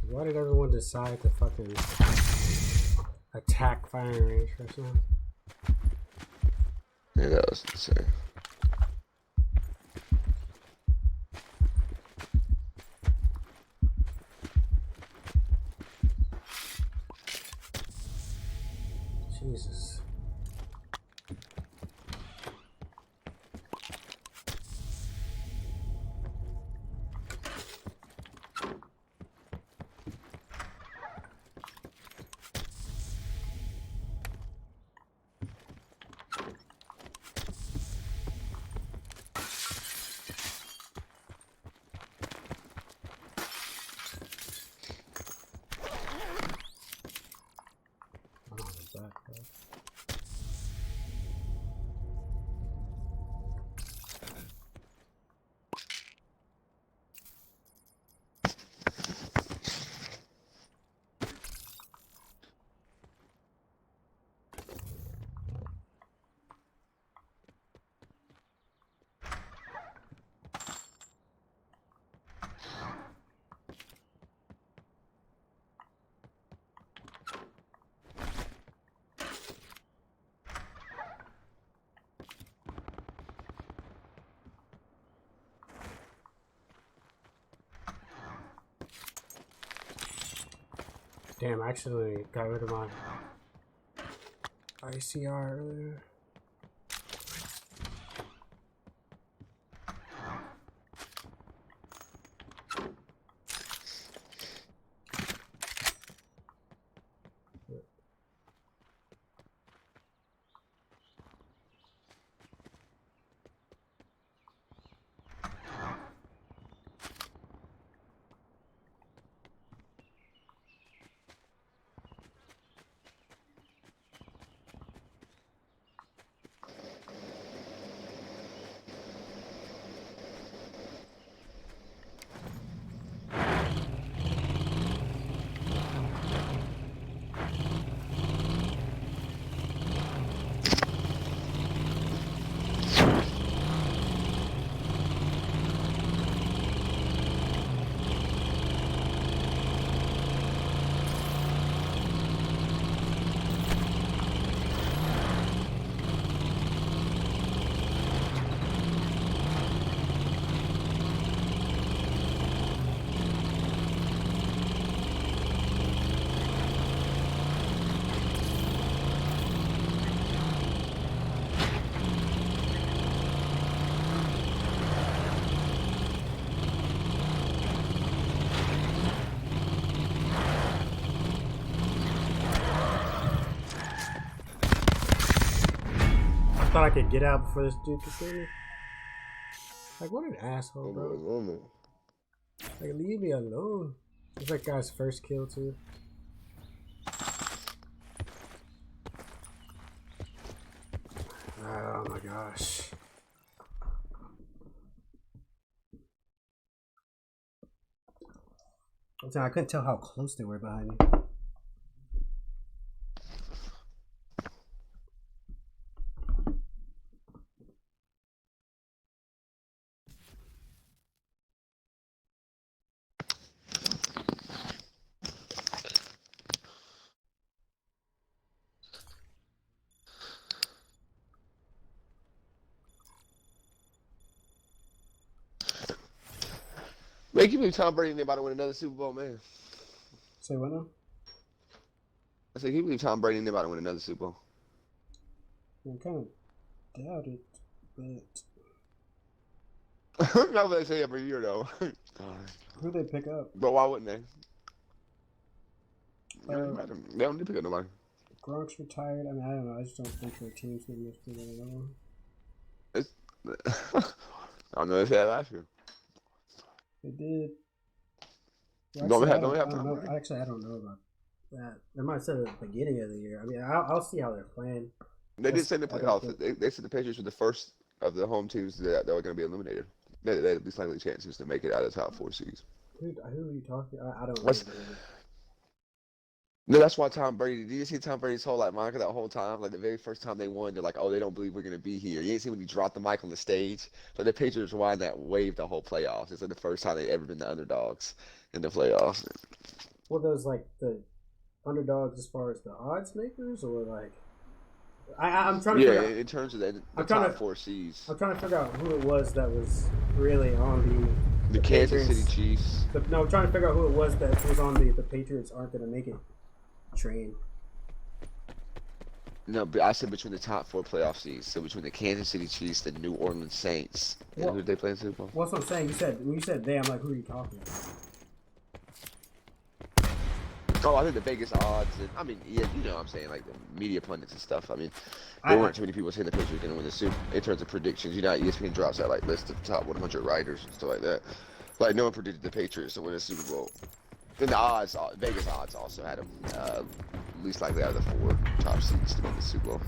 Why did everyone decide to fucking attack firing range first now? Yeah, that was insane. Jesus. I don't have a backpack. Damn, I actually got rid of my ICR earlier. Thought I could get out before this dude could see me. Like, what an asshole, bro. Like, leave me alone. It's that guy's first kill, too. Oh my gosh. I'm saying I couldn't tell how close they were behind me. Hey, can you believe Tom Brady ain't about to win another Super Bowl, man? Say what now? I said, can you believe Tom Brady ain't about to win another Super Bowl? I kind of doubt it, but That's what they say every year, though. who they pick up? But why wouldn't they? Uh, They don't need to pick up nobody. Gronk's retired. I mean, I don't know. I just don't think their team's good enough to win another one. It's, I don't know if they had last year. They did. Well, Don't actually, we I have don't Tom know. Brady? Actually, I don't know about that. They might have said it at the beginning of the year. I mean, I'll see how they're playing. They did say in the I don't playoffs. think- They said the Patriots were the first of the home teams that were going to be eliminated. They had at least likely chances to make it out of the top 4 seeds. Who are you talking? I don't What's- know. No, that's why Tom Brady. Did you see Tom Brady's whole moniker that whole time? Like the very first time they won, they're like, "Oh, they don't believe we're gonna be here." You ain't see when he dropped the mic on the stage. But the Patriots were one that waved the whole playoffs. It's like the first time they ever been the underdogs in the playoffs. Were those like the underdogs as far as the odds makers, or like? I'm trying to Yeah, figure out. in terms of the I'm trying top to- 4 seeds, I'm trying to figure out who it was that was really on the Kansas Patriots. City Chiefs. No, I'm trying to figure out who it was that was on the Patriots aren't going to make it train. No, but I said between the top 4 playoff seeds. So between the Kansas City Chiefs, the New Orleans Saints, and Well- who did they play in the Super Bowl? What's what I'm saying? When you said they, I'm like, who are you talking about? Oh, I think the biggest odds, and I mean, yeah, you know what I'm saying, like the media pundits and stuff. I mean, I- there weren't too many people saying the Patriots were going to win the Super in terms of predictions. You know, ESPN drops that like list of top 100 writers and stuff like that. Like, no one predicted the Patriots to win the Super Bowl. And the odds, Vegas odds also had them least likely out of the 4 top seeds to win the Super Bowl.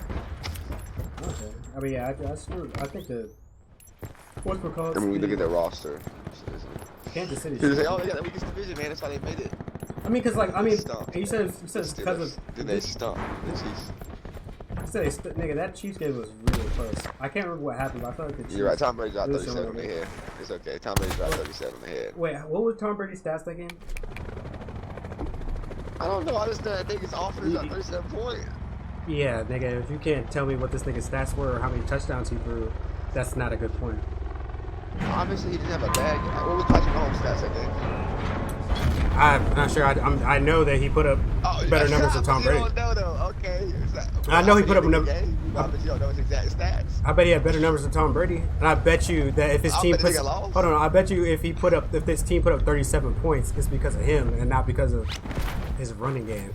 Okay. I mean, yeah, I think the what's it called? I mean, we look at their roster. Kansas City. They say, oh, they got the weakest division, man. That's why they made it. I mean, because Stunk. you said it's because of Then they stunk the Chiefs. you said nigga, that Chiefs game was really close. I can't remember what happened, but I felt like the Chiefs. You're right. Tom Brady dropped It was 37 on the somewhere. head. It's okay. Tom Brady dropped 37 on the head. Wait, what was Tom Brady's stats that game? I don't know. I just think it's offense at 37 points. Yeah, nigga, if you can't tell me what this nigga's stats were or how many touchdowns he threw, that's not a good point. Obviously, he didn't have a bad game. What was Patrick Mahomes' stats that game? I'm not sure. I know that he put up better numbers than Tom Brady. You don't know, though. Okay. I know he put up a number. Obviously, you don't know his exact stats. I bet he had better numbers than Tom Brady, and I bet you that if his I'll team bet the puts, nigga lost. hold on, I bet you if this team put up 37 points, it's because of him and not because of his running game.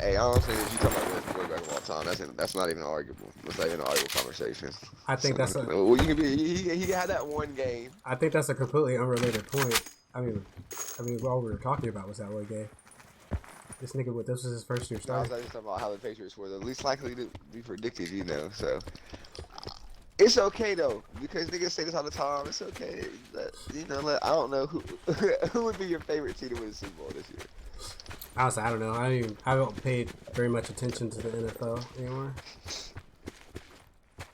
Hey, honestly, if you talk about the quarterback of all time, that's not even arguable. That's not even an arguable conversation. I think that's a. Well, you can be. He had that one game. I think that's a completely unrelated point. I mean, all we were talking about was that one game. This nigga, this was his first year No, I was starting. just talking about how the Patriots were the least likely to be predicted, you know. So it's okay though, because niggas say this all the time. It's okay. I don't know who would be your favorite team to win the Super Bowl this year. Honestly, I don't know. I haven't paid very much attention to the NFL anymore.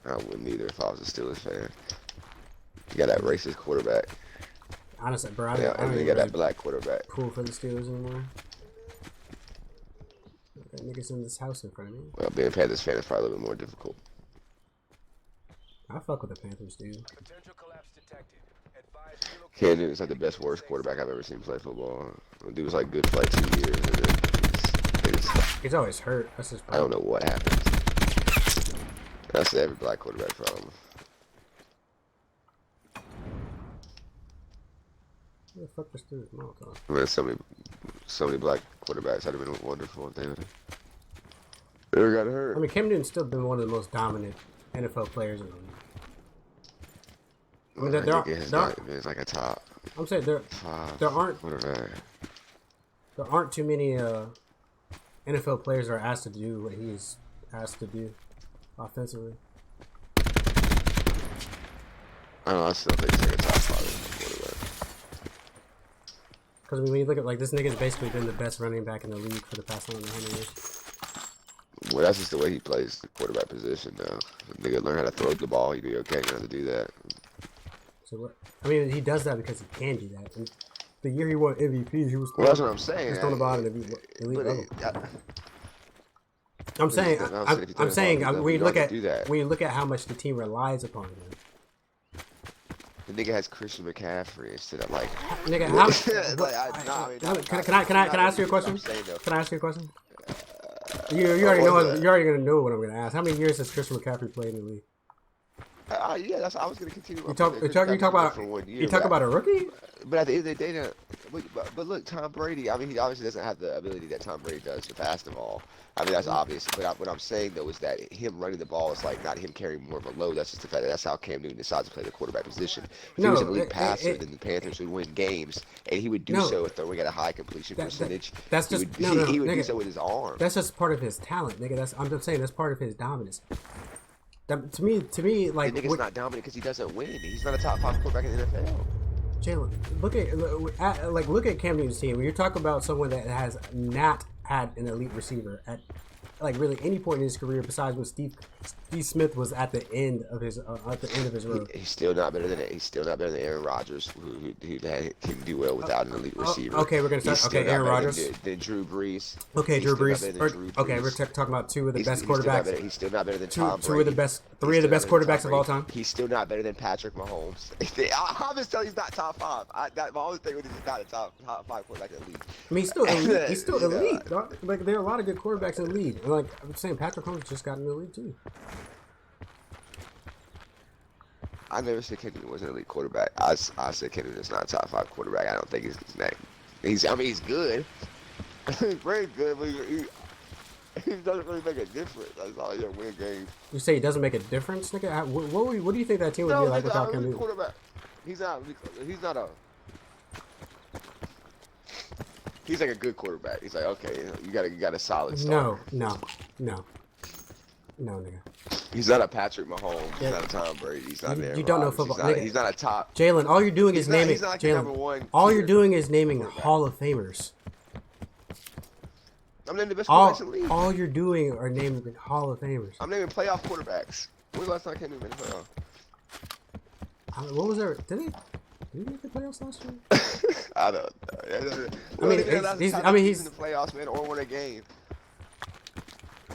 I wouldn't either if I was a Steelers fan. You got that racist quarterback. Honestly, bro, I Yeah, don't and then you even got that really black quarterback. pull for the Steelers anymore. That nigga's in this house in front of me. Well, being a Panthers fan is probably a little bit more difficult. I fuck with the Panthers, dude. Potential collapse detected. Advise relocation. Cam Newton's like the best worst quarterback I've ever seen play football. The dude was like good for like 2 years, and then He's always hurt. That's his I don't problem. know what happened. That's every black quarterback problem. Where the fuck is this Molotov? I mean, so many black quarterbacks would have been wonderful if they would have never got hurt. I mean, Cam Newton's still been one of the most dominant NFL players in the league. I mean, It's like a top I'm saying there 5 there aren't quarterback. there aren't too many NFL players that are asked to do what he's asked to do offensively. I don't know. I still think he's like a top 5 quarterback. Because when you look at this nigga's basically been the best running back in the league for the past 100 years. Well, that's just the way he plays the quarterback position now. If a nigga learn how to throw the ball, he'd be okay not to do that. So what? I mean, he does that because he can do that. And the year he won MVP, he was Well, that's what I'm saying. he was throwing the ball in the elite But level. it- I'm saying, if you throw I'm the saying, ball, when you you look don't at do that. when you look at how much the team relies upon him. The nigga has Christian McCaffrey instead of like. Nigga, how? Like, Can I ask you a question? Can I ask you a question? You already know. You're already gonna know what I'm gonna ask. How many years has Christian McCaffrey played in the league? Yeah, that's. I was gonna continue. You talk about for 1 year. you talk about a rookie. But at the end of the day, but look, Tom Brady. I mean, he obviously doesn't have the ability that Tom Brady does to pass the ball. I mean, that's obvious. But what I'm saying though is that him running the ball is like not him carrying more of a load. That's just the fact that that's how Cam Newton decides to play the quarterback position. If he was an elite passer, then the Panthers would win games, and he would do so with throwing at a high completion percentage. That's just he would nigga, do so with his arm. That's just part of his talent, nigga. I'm just saying that's part of his dominance. To me, like the nigga's not dominant because he doesn't win. He's not a top 5 quarterback in the NFL. Jalen, look at Cam Newton's team. When you're talking about someone that has not had an elite receiver at like really any point in his career besides when Steve Smith was at the end of his road. He's still not better than it. He's still not better than Aaron Rodgers, who can do well without an elite receiver. Okay, we're gonna start. Okay, Aaron Rodgers. Then Drew Brees. Okay, Drew Brees. Okay, we're talking about two of the best quarterbacks. He's still not better than Tom Brady. Two of the best, three of the best quarterbacks of all time. He's still not better than Patrick Mahomes. I'm just telling you, he's not top 5. My only thing with he's not a top 5 quarterback in the league. I mean, he's still elite. He's still elite. Like there are a lot of good quarterbacks in the league. And like I'm saying, Patrick Mahomes just got in the league too. I never said Cam Newton was an elite quarterback. I said Cam Newton's not a top 5 quarterback. I don't think he's that. I mean, he's good. He's very good, but he doesn't really make a difference. That's all he win games. You say he doesn't make a difference, nigga? What do you think that team would be like without Cam Newton? Quarterback. He's like a good quarterback. He's like, okay, you got a solid start. No, nigga. He's not a Patrick Mahomes. He's not a Tom Brady. He's not there. You don't know football. He's not a top. Jalen, all you're doing is naming. He's not like the number one. All you're doing is naming Hall of Famers. I'm naming the best quarterbacks in the league. All you're doing are naming Hall of Famers. I'm naming playoff quarterbacks. When was the last time Cam Newton made the playoff? What was there? Did he make the playoffs last year? I don't know. He's in the playoffs, man, or won a game.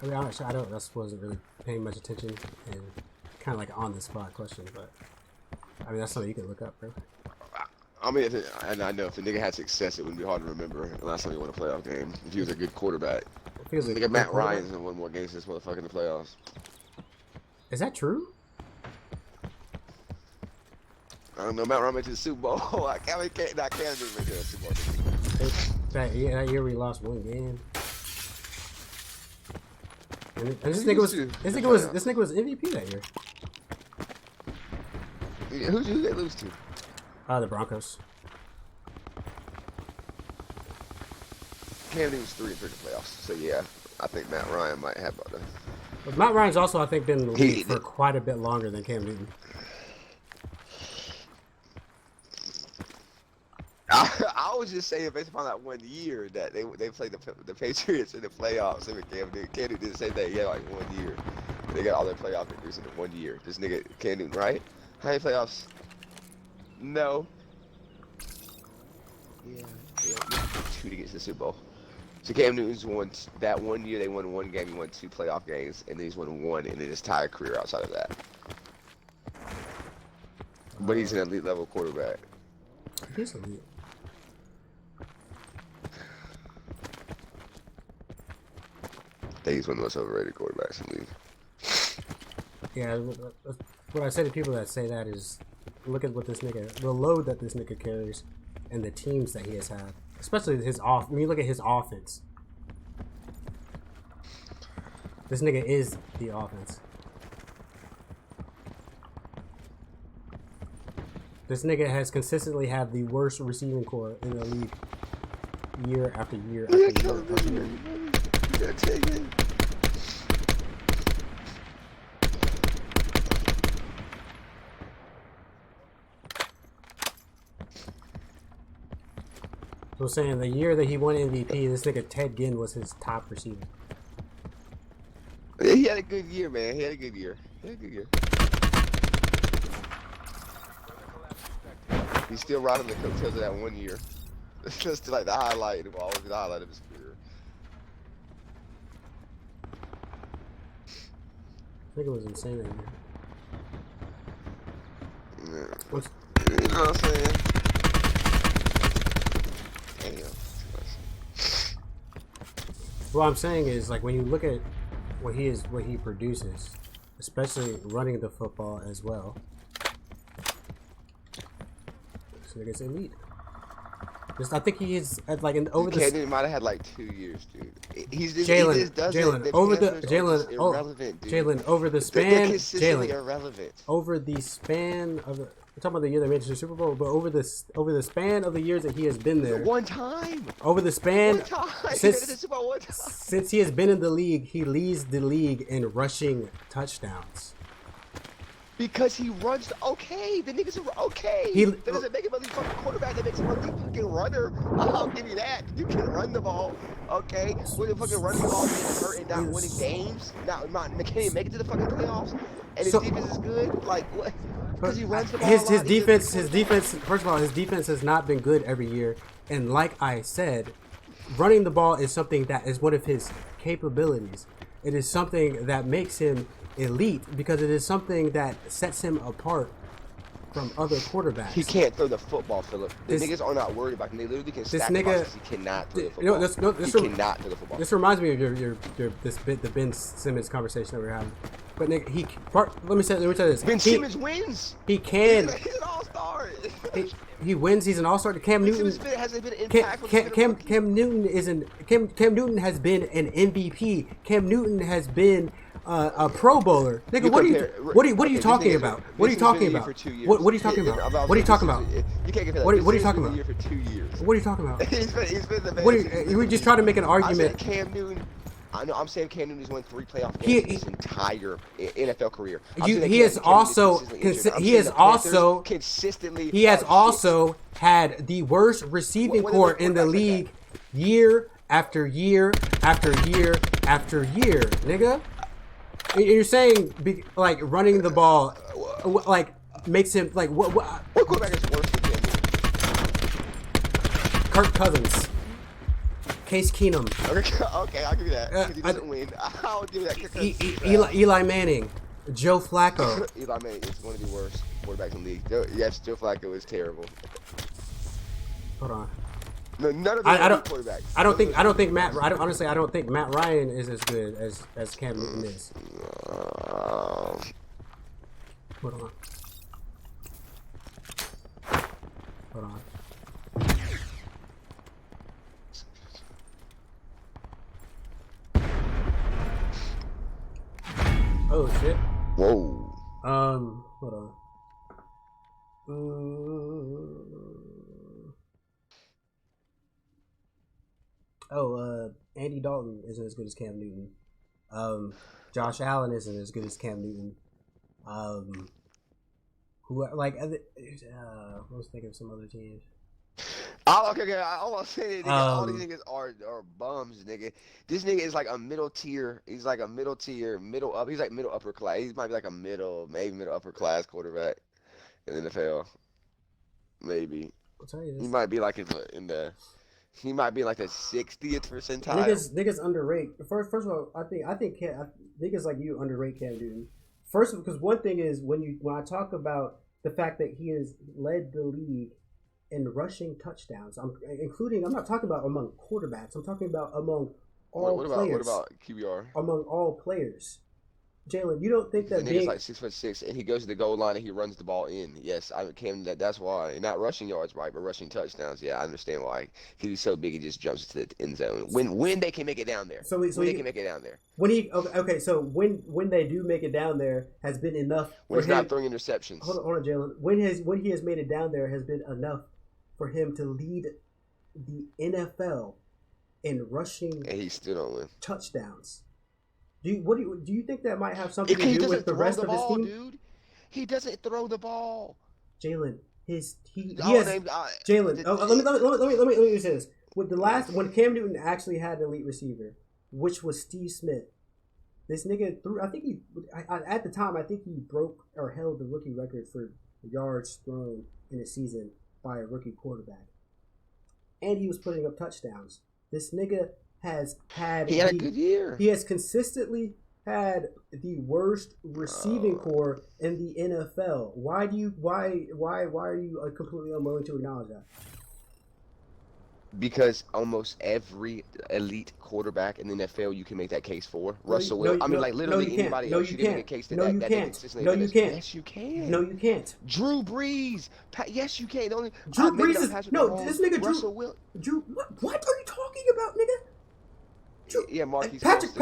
I mean, honestly, I wasn't really paying much attention, and kind of like on the spot question, but I mean that's something you can look up, bro. I mean, and I know if the nigga had success, it wouldn't be hard to remember the last time he won a playoff game. If he was a good quarterback, like Matt Ryan's in one more games this motherfucker in the playoffs. Is that true? I don't know. Matt Ryan went to the Super Bowl. I can't make it to the Super Bowl. That year we lost one game. And this nigga was MVP that year. Yeah, who did they lose to? The Broncos. Cam Newton's 3-3 in the playoffs. So yeah, I think Matt Ryan might have about that. But Matt Ryan's also, I think, been in the league for quite a bit longer than Cam Newton. I was just saying, based upon that 1 year that they played the Patriots in the playoffs, and Cam Newton did the same thing. He had like 1 year. They got all their playoff victories in 1 year. This nigga Cam Newton, right? How many playoffs? No. Yeah. 2 to get to the Super Bowl. So Cam Newton's won that 1 year. They won 1 game. He won 2 playoff games, and then he's won 1 in his entire career outside of that. But he's an elite level quarterback. He's elite. I think he's one of the most overrated quarterbacks in the league. Yeah, what I say to people that say that is, look at what the load that this nigga carries, and the teams that he has had, especially his off. When you look at his offense, this nigga is the offense. This nigga has consistently had the worst receiving core in the league, year after year after year after year. So I'm saying the year that he won MVP, this nigga Ted Ginn was his top receiver. He had a good year, man. He had a good year. He's still riding the coattails of that 1 year. It's just like the highlight of all of the highlight of his career. I think it was insane that year. Yeah. know what I'm saying? Damn. What I'm saying is, like, when you look at what he produces, especially running the football as well, this nigga's elite. I think he is like over the. Cannon might have had like 2 years, dude. He just Jalen over the irrelevant, dude. Jalen over the They're span. consistently Jalen irrelevant. over the span of the. I'm talking about the year they made it to the Super Bowl, but over the span of the years that he has been there. One time. Over the span. One time. Since he has been in the league, he leads the league in rushing touchdowns. Because he runs. Okay, the niggas are okay. That doesn't make him a fucking quarterback. That makes him a fucking runner. I'll give you that. You can run the ball. Okay, when the fucking running the ball getting hurt and not winning games, can't even make it to the fucking playoffs, and his defense is good. Like what? Because he runs the ball. His defense. First of all, his defense has not been good every year, and like I said, running the ball is something that is one of his capabilities. It is something that makes him elite because it is something that sets him apart from other quarterbacks. He can't throw the football, Philip. The niggas are not worried about him. They literally can stack the boxes. He cannot throw the football. He cannot throw the football. This reminds me of the Ben Simmons conversation that we're having. But nigga, let me tell you this. Ben Simmons wins. He can. He's an all-star. He wins. He's an all-star. Cam Newton hasn't been impactful. Cam Newton Cam Newton has been an MVP. Cam Newton has been a Pro Bowler. Nigga, what are you talking about? What are you talking about? What are you talking about? What are you talking about? You can't compare that. What are you talking about? For 2 years. What are you talking about? He's been the best. We're just trying to make an argument. Cam Newton. I'm saying Cam Newton has won 3 playoff games his entire NFL career. He has also had the worst receiving core in the league year after year after year after year, nigga. You're saying like running the ball like makes him like what quarterback is worse than Cam Newton? Kirk Cousins. Case Keenum. Okay, I'll give you that. He doesn't win. I'll give you that. Eli Manning. Joe Flacco. Eli Manning is one of the worst quarterbacks in the league. Yes, Joe Flacco is terrible. Hold on. No, none of them are quarterbacks. I don't think Matt Ryan is as good as Cam Newton is. Hold on. Oh shit. Whoa. Hold on. Andy Dalton isn't as good as Cam Newton. Josh Allen isn't as good as Cam Newton. I was thinking of some other teams. Okay. All I'm saying is, all these niggas are bums, nigga. This nigga is like a middle tier. He's like a middle tier, He's like middle upper class. He might be like a middle upper class quarterback in the NFL. Maybe. I'll tell you this. He might be like he might be like the 60th percentile. Niggas underrate. First of all, I think niggas like you underrate Cam Newton. First, because one thing is when I talk about the fact that he has led the league in rushing touchdowns, I'm not talking about among quarterbacks. I'm talking about among all players. What about QBR? Among all players. Jalen, you don't think that the nigga's like 6'6" and he goes to the goal line and he runs the ball in? Yes, that's why. Not rushing yards, right, but rushing touchdowns. Yeah, I understand why. He's so big he just jumps into the end zone. When they can make it down there. So they can make it down there. When so when they do make it down there has been enough. When he's not throwing interceptions. Hold on, Jalen. When he has made it down there has been enough for him to lead the NFL in rushing. And he still don't win touchdowns. Do you think that might have something to do with the rest of his team? Dude. He doesn't throw the ball. Jalen, Jalen. Let me say this. With when Cam Newton actually had an elite receiver, which was Steve Smith, this nigga threw. I think at the time he broke or held the rookie record for yards thrown in a season by a rookie quarterback, and he was putting up touchdowns. This nigga has had. He had a good year. He has consistently had the worst receiving core in the NFL. Why are you completely unwilling to acknowledge that? Because almost every elite quarterback in the NFL, you can make that case for. Russell Wilson. I mean, like literally anybody else, you can make a case that that they consistently. No, you can't. Yes, you can. No, you can't. Drew Brees. Yes, you can. Only Drew Brees is this nigga. Russell Wilson. Drew. What are you talking about, nigga? Drew, yeah, Marquise Patrick.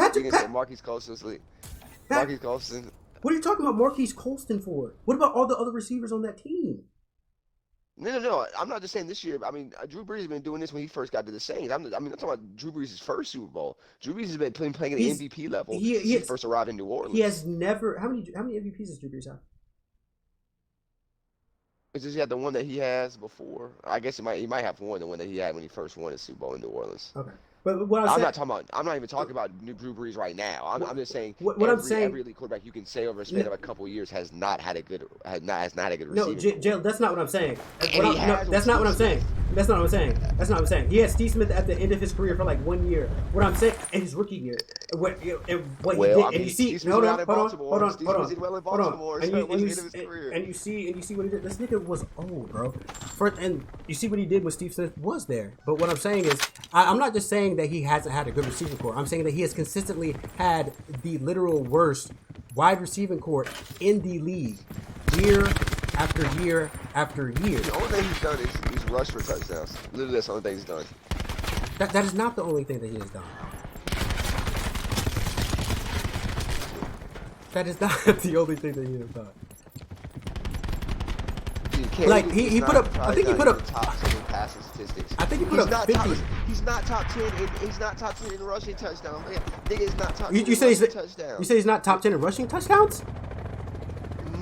Marquise Colston. Marquise Colston. What are you talking about Marquise Colston for? What about all the other receivers on that team? No. I'm not just saying this year. I mean, Drew Brees has been doing this when he first got to the Saints. I'm talking about Drew Brees' first Super Bowl. Drew Brees has been playing at the MVP level since he first arrived in New Orleans. He has never. How many MVPs does Drew Brees have? It's just he had the one that he has before. I guess he might have one, the one that he had when he first won the Super Bowl in New Orleans. Okay. But what I'm not even talking about Drew Brees right now. I'm just saying every elite quarterback you can say over a span of a couple of years has not had a good receiving. No, Jail, that's not what I'm saying. That's not what I'm saying. That's not what I'm saying. He had Steve Smith at the end of his career for like 1 year. What I'm saying in his rookie year, what he did, and you see, hold on. And you see what he did. This nigga was old, bro. And you see what he did when Steve Smith was there. But what I'm saying is, I'm not just saying that he hasn't had a good receiving core. I'm saying that he has consistently had the literal worst wide receiving core in the league, year after year after year. The only thing he's done is rush for touchdowns. Literally, that's the only thing he's done. That is not the only thing that he has done. That is not the only thing that he has done. Like he put up, I think he put up top 10 passing statistics. I think he put up 50. He's not top 10. He's not top 10 in rushing touchdowns. Nigga is not top 10 You say in touchdowns. You say he's not top 10 in rushing touchdowns?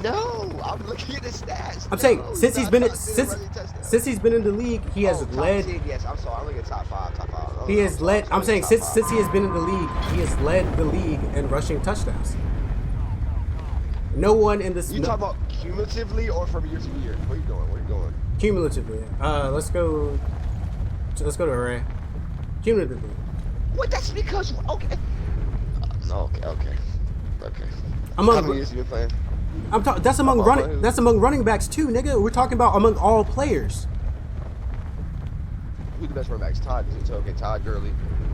No, I'm looking at the stats. I'm saying since he's been in the league, he has led. 10, yes, I'm sorry. I'm looking at top five. He has led. I'm saying since he has been in the league, he has led the league in rushing touchdowns. No one in this. You talking about cumulatively or from year to year? Where you going? Cumulatively. Let's go to array. Cumulatively. What? That's because okay. Okay. How many years have you been playing? That's among running backs too, nigga. We're talking about among all players. Who's the best running backs? Todd Gurley,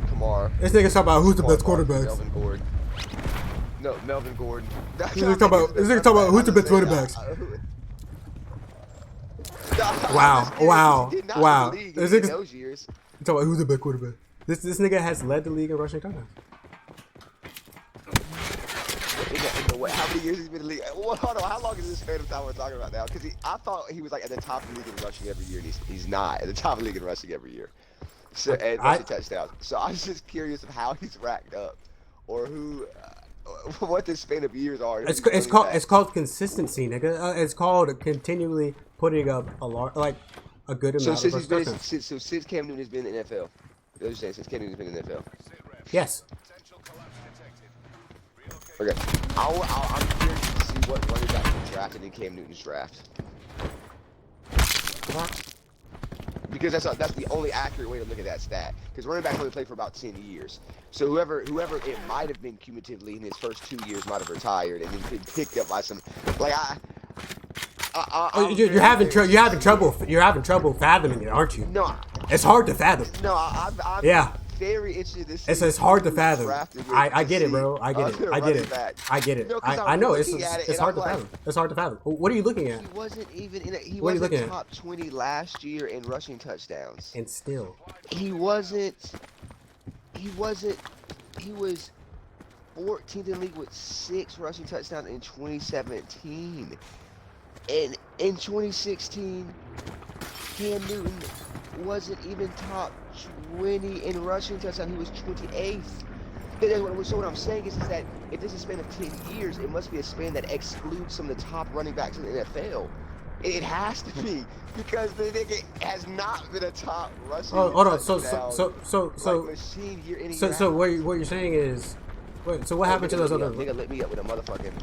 Kamar. This nigga's talking about who's the best quarterbacks. Melvin Gordon. No, Melvin Gordon. This nigga talking about who's the best running backs. Wow. This nigga talking about who's the best quarterback. This nigga has led the league in rushing touchdowns. How many years he's been in the league? Well, hold on, how long is this span of time we're talking about now? Because I thought he was like at the top of the league in rushing every year, and he's not at the top of the league in rushing every year. So and rushing touchdowns. So I was just curious of how he's racked up, or who, what the span of years are. It's called consistency, nigga. It's called continually putting up a good amount of touchdowns. So since Cam Newton has been in the NFL, you're saying since Cam Newton has been in the NFL. Yes. Okay, I'm curious to see what running back was drafted in Cam Newton's draft. Because that's the only accurate way to look at that stat. Because running backs only play for about 10 years. So whoever it might have been cumulatively in his first 2 years might have retired and then been picked up by some you're having trouble fathoming it, aren't you? No, it's hard to fathom. No, I'm yeah. Very interested to see. It's hard to fathom. I get it, bro. I get it. No, I know it's hard to fathom. It's hard to fathom. What are you looking at? He wasn't even in he wasn't top 20 last year in rushing touchdowns. And still, he wasn't. He was 14th in the league with 6 rushing touchdowns in 2017. And in 2016, Cam Newton wasn't even top 20 in rushing touchdown. He was 28th. So what I'm saying is that if this is a span of 10 years, it must be a span that excludes some of the top running backs in the NFL. It has to be, because the nigga has not been a top rushing. Oh, hold on. So machine here any so what you're saying is, so what happened to those other? Nigga lit me up with a motherfucking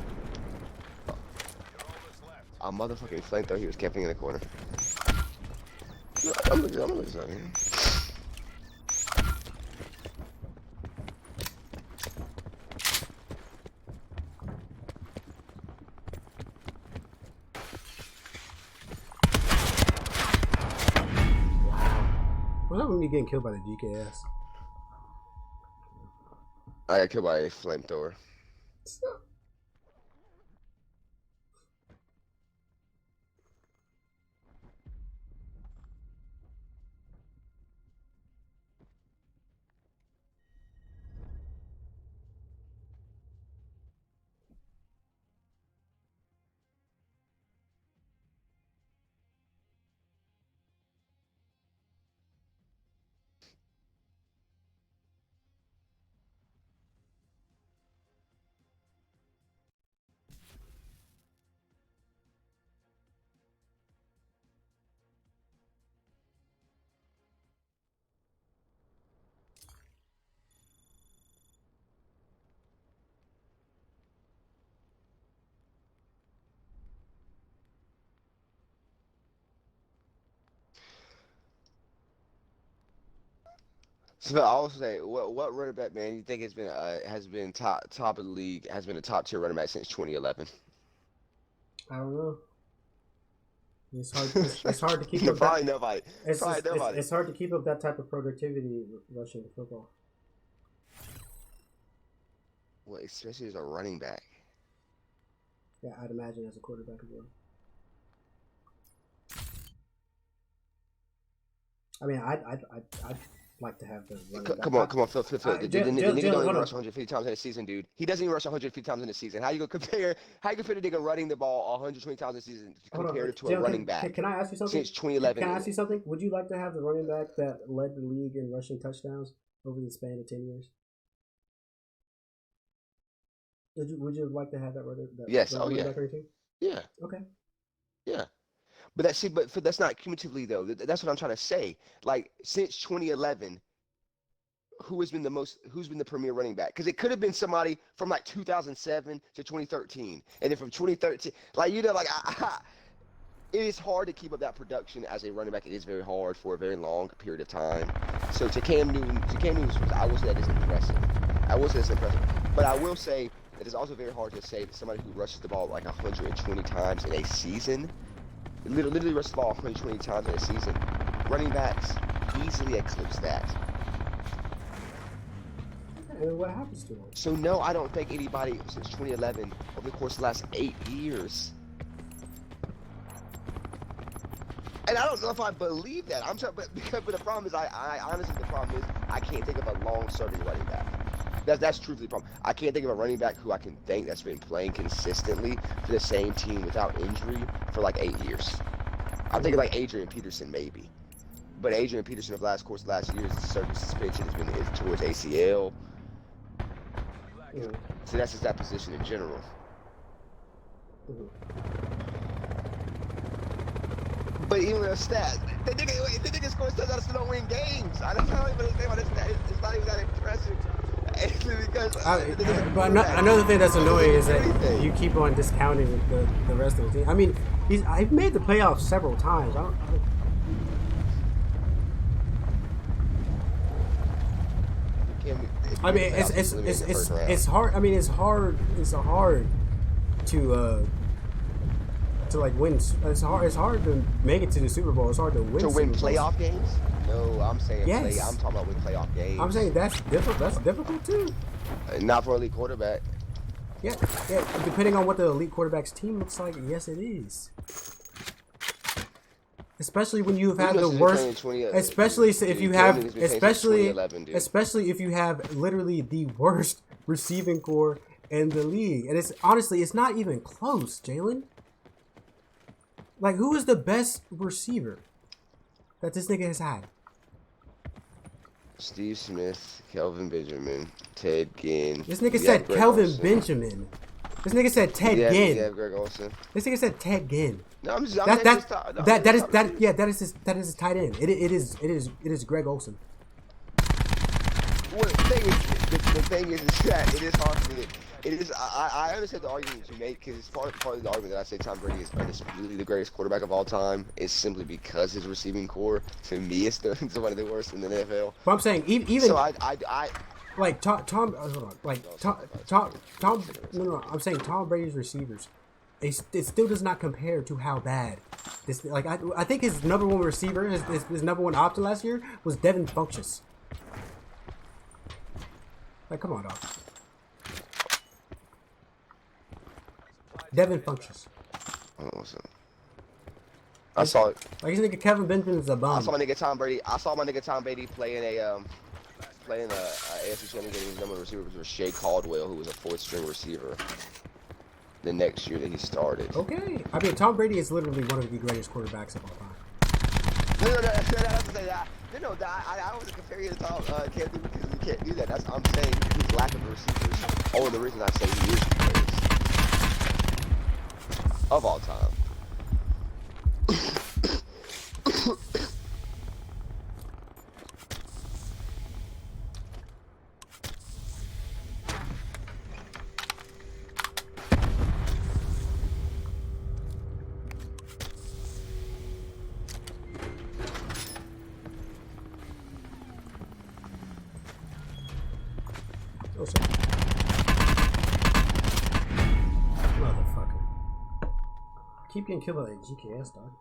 flamethrower. He was camping in the corner. I'm looking something. remember me getting killed by the GKS. I got killed by a flamethrower. So I will say, what running back, man, you think has been top of the league, has been a top tier running back since 2011? I don't know. It's hard. It's hard to keep No, up. probably That, nobody. it's, Probably it's, nobody. it's hard to keep up that type of productivity rushing the football. Well, especially as a running back. Yeah, I'd imagine as a quarterback as well. I mean, I'd like to have the running back. Come on, Phil. The nigga don't even rush 150 times in a season, dude. He doesn't even rush 150 times in a season. How you gonna compare? How you compare the nigga running the ball 120 times in a season compared to a running back? Can I ask you something? Since 2011. Can I ask you something? Would you like to have the running back that led the league in rushing touchdowns over the span of 10 years? Would you like to have that running? Yes. That Oh running yeah. back on your team? Yeah. Okay. Yeah. But that's not cumulatively though. That's what I'm trying to say. Like since 2011, who's been the premier running back? Because it could have been somebody from like 2007 to 2013, and then from 2013, like it is hard to keep up that production as a running back. It is very hard for a very long period of time. So to Cam Newton, I will say that is impressive. But I will say that it's also very hard to say that somebody who rushes the ball like 120 times in a season. Literally rushes the ball 120 times in a season. Running backs easily eclipse that. And what happens to him? So no, I don't think anybody since 2011 over the course of the last 8 years. And I don't know if I believe that. But the problem is, I honestly, the problem is I can't think of a long-serving running back. That's truthfully the problem. I can't think of a running back who I can think that's been playing consistently for the same team without injury for like 8 years. I'm thinking like Adrian Peterson maybe, but Adrian Peterson of last year's surgery suspension has been towards ACL. Mm-hmm. So that's just that position in general. Mm-hmm. But even with a stat, the nigga scores touchdowns to don't win games. I don't even understand why it's not even that impressive. Because but another thing that's annoying is that you keep on discounting the rest of the team. I mean, I've made the playoffs several times. I mean, it's hard. I mean, it's hard to like win. It's hard to make it to the Super Bowl. It's hard to win. To win Super playoff games? No, I'm saying yes. I'm talking about win playoff games. I'm saying that's difficult. That's difficult too. Not for an elite quarterback. Yeah. Depending on what the elite quarterback's team looks like, yes, it is. Especially when you've had the worst. Especially if you have. Especially if you have literally the worst receiving core in the league, and it's honestly, it's not even close, Jalen. Like, who is the best receiver that this nigga has had? Steve Smith, Kelvin Benjamin, Ted Ginn. This nigga said Kelvin Benjamin. This nigga said Ted Ginn. Yeah, Greg Olsen. This nigga said Ted Ginn. No, I'm just. That is his tight end. It is Greg Olsen. Well, the thing is that it is hard for me to. It is. I understand the argument you make because it's part of the argument that I say Tom Brady is undisputably the greatest quarterback of all time is simply because his receiving core to me is one of the worst in the NFL. But I'm saying even so like Tom hold on, like Tom no I'm saying Tom Brady's receivers it still does not compare to how bad this. Like I think his number one receiver, his number one option last year was Devin Funchess. Like, come on, dog. Devin Funchess. I saw it. Like, his nigga Kevin Benjamin's a bum. I saw my nigga Tom Brady playing a AFC Championship game. His number one receiver was Shea Caldwell, who was a fourth string receiver. The next year that he started. Okay, I mean Tom Brady is literally one of the greatest quarterbacks of all time. No, I have to say that. No, I wasn't comparing you to Tom Cam Newton because you can't do that. I'm saying his lack of receivers. Only the reason I say he is the greatest of all time. Motherfucker. Keep getting killed by that GKS, dog.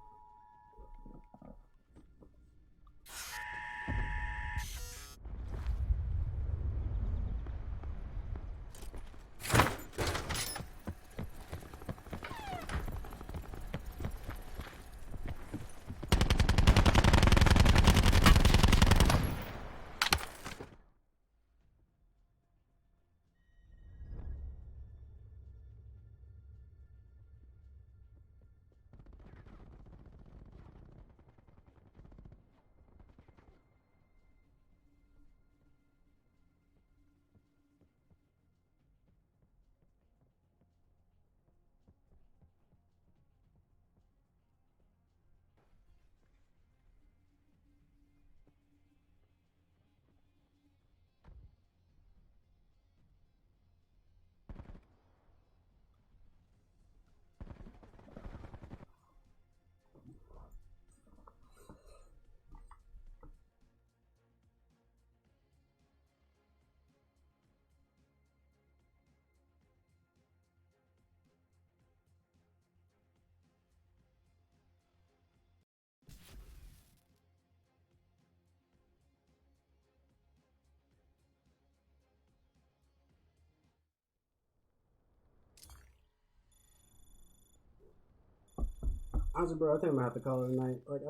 Honestly, bro, I think I'm gonna have to call it a night. Like,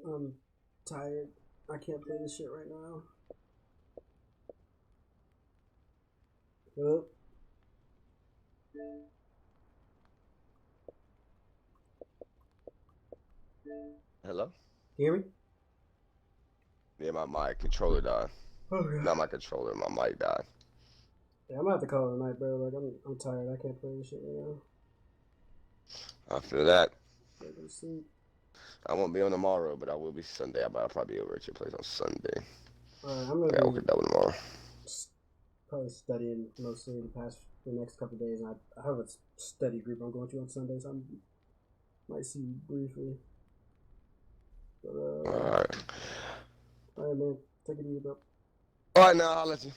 I'm tired. I can't play this shit right now. Hello? Hello? Can you hear me? Yeah, my controller died. Oh, God. Not my controller, my mic died. Yeah, I'm gonna have to call it a night, bro. Like, I'm tired. I can't play this shit right now. I feel that. I can sleep. I won't be on tomorrow, but I will be Sunday. I'll probably be over at your place on Sunday. Alright, I'm gonna Yeah, I'll get that one tomorrow. probably studying mostly the next couple of days. And I have a study group I'm going to on Sundays. I might see you briefly. But, Alright. alright, man. Take it easy, bro. Alright, now I'll let you.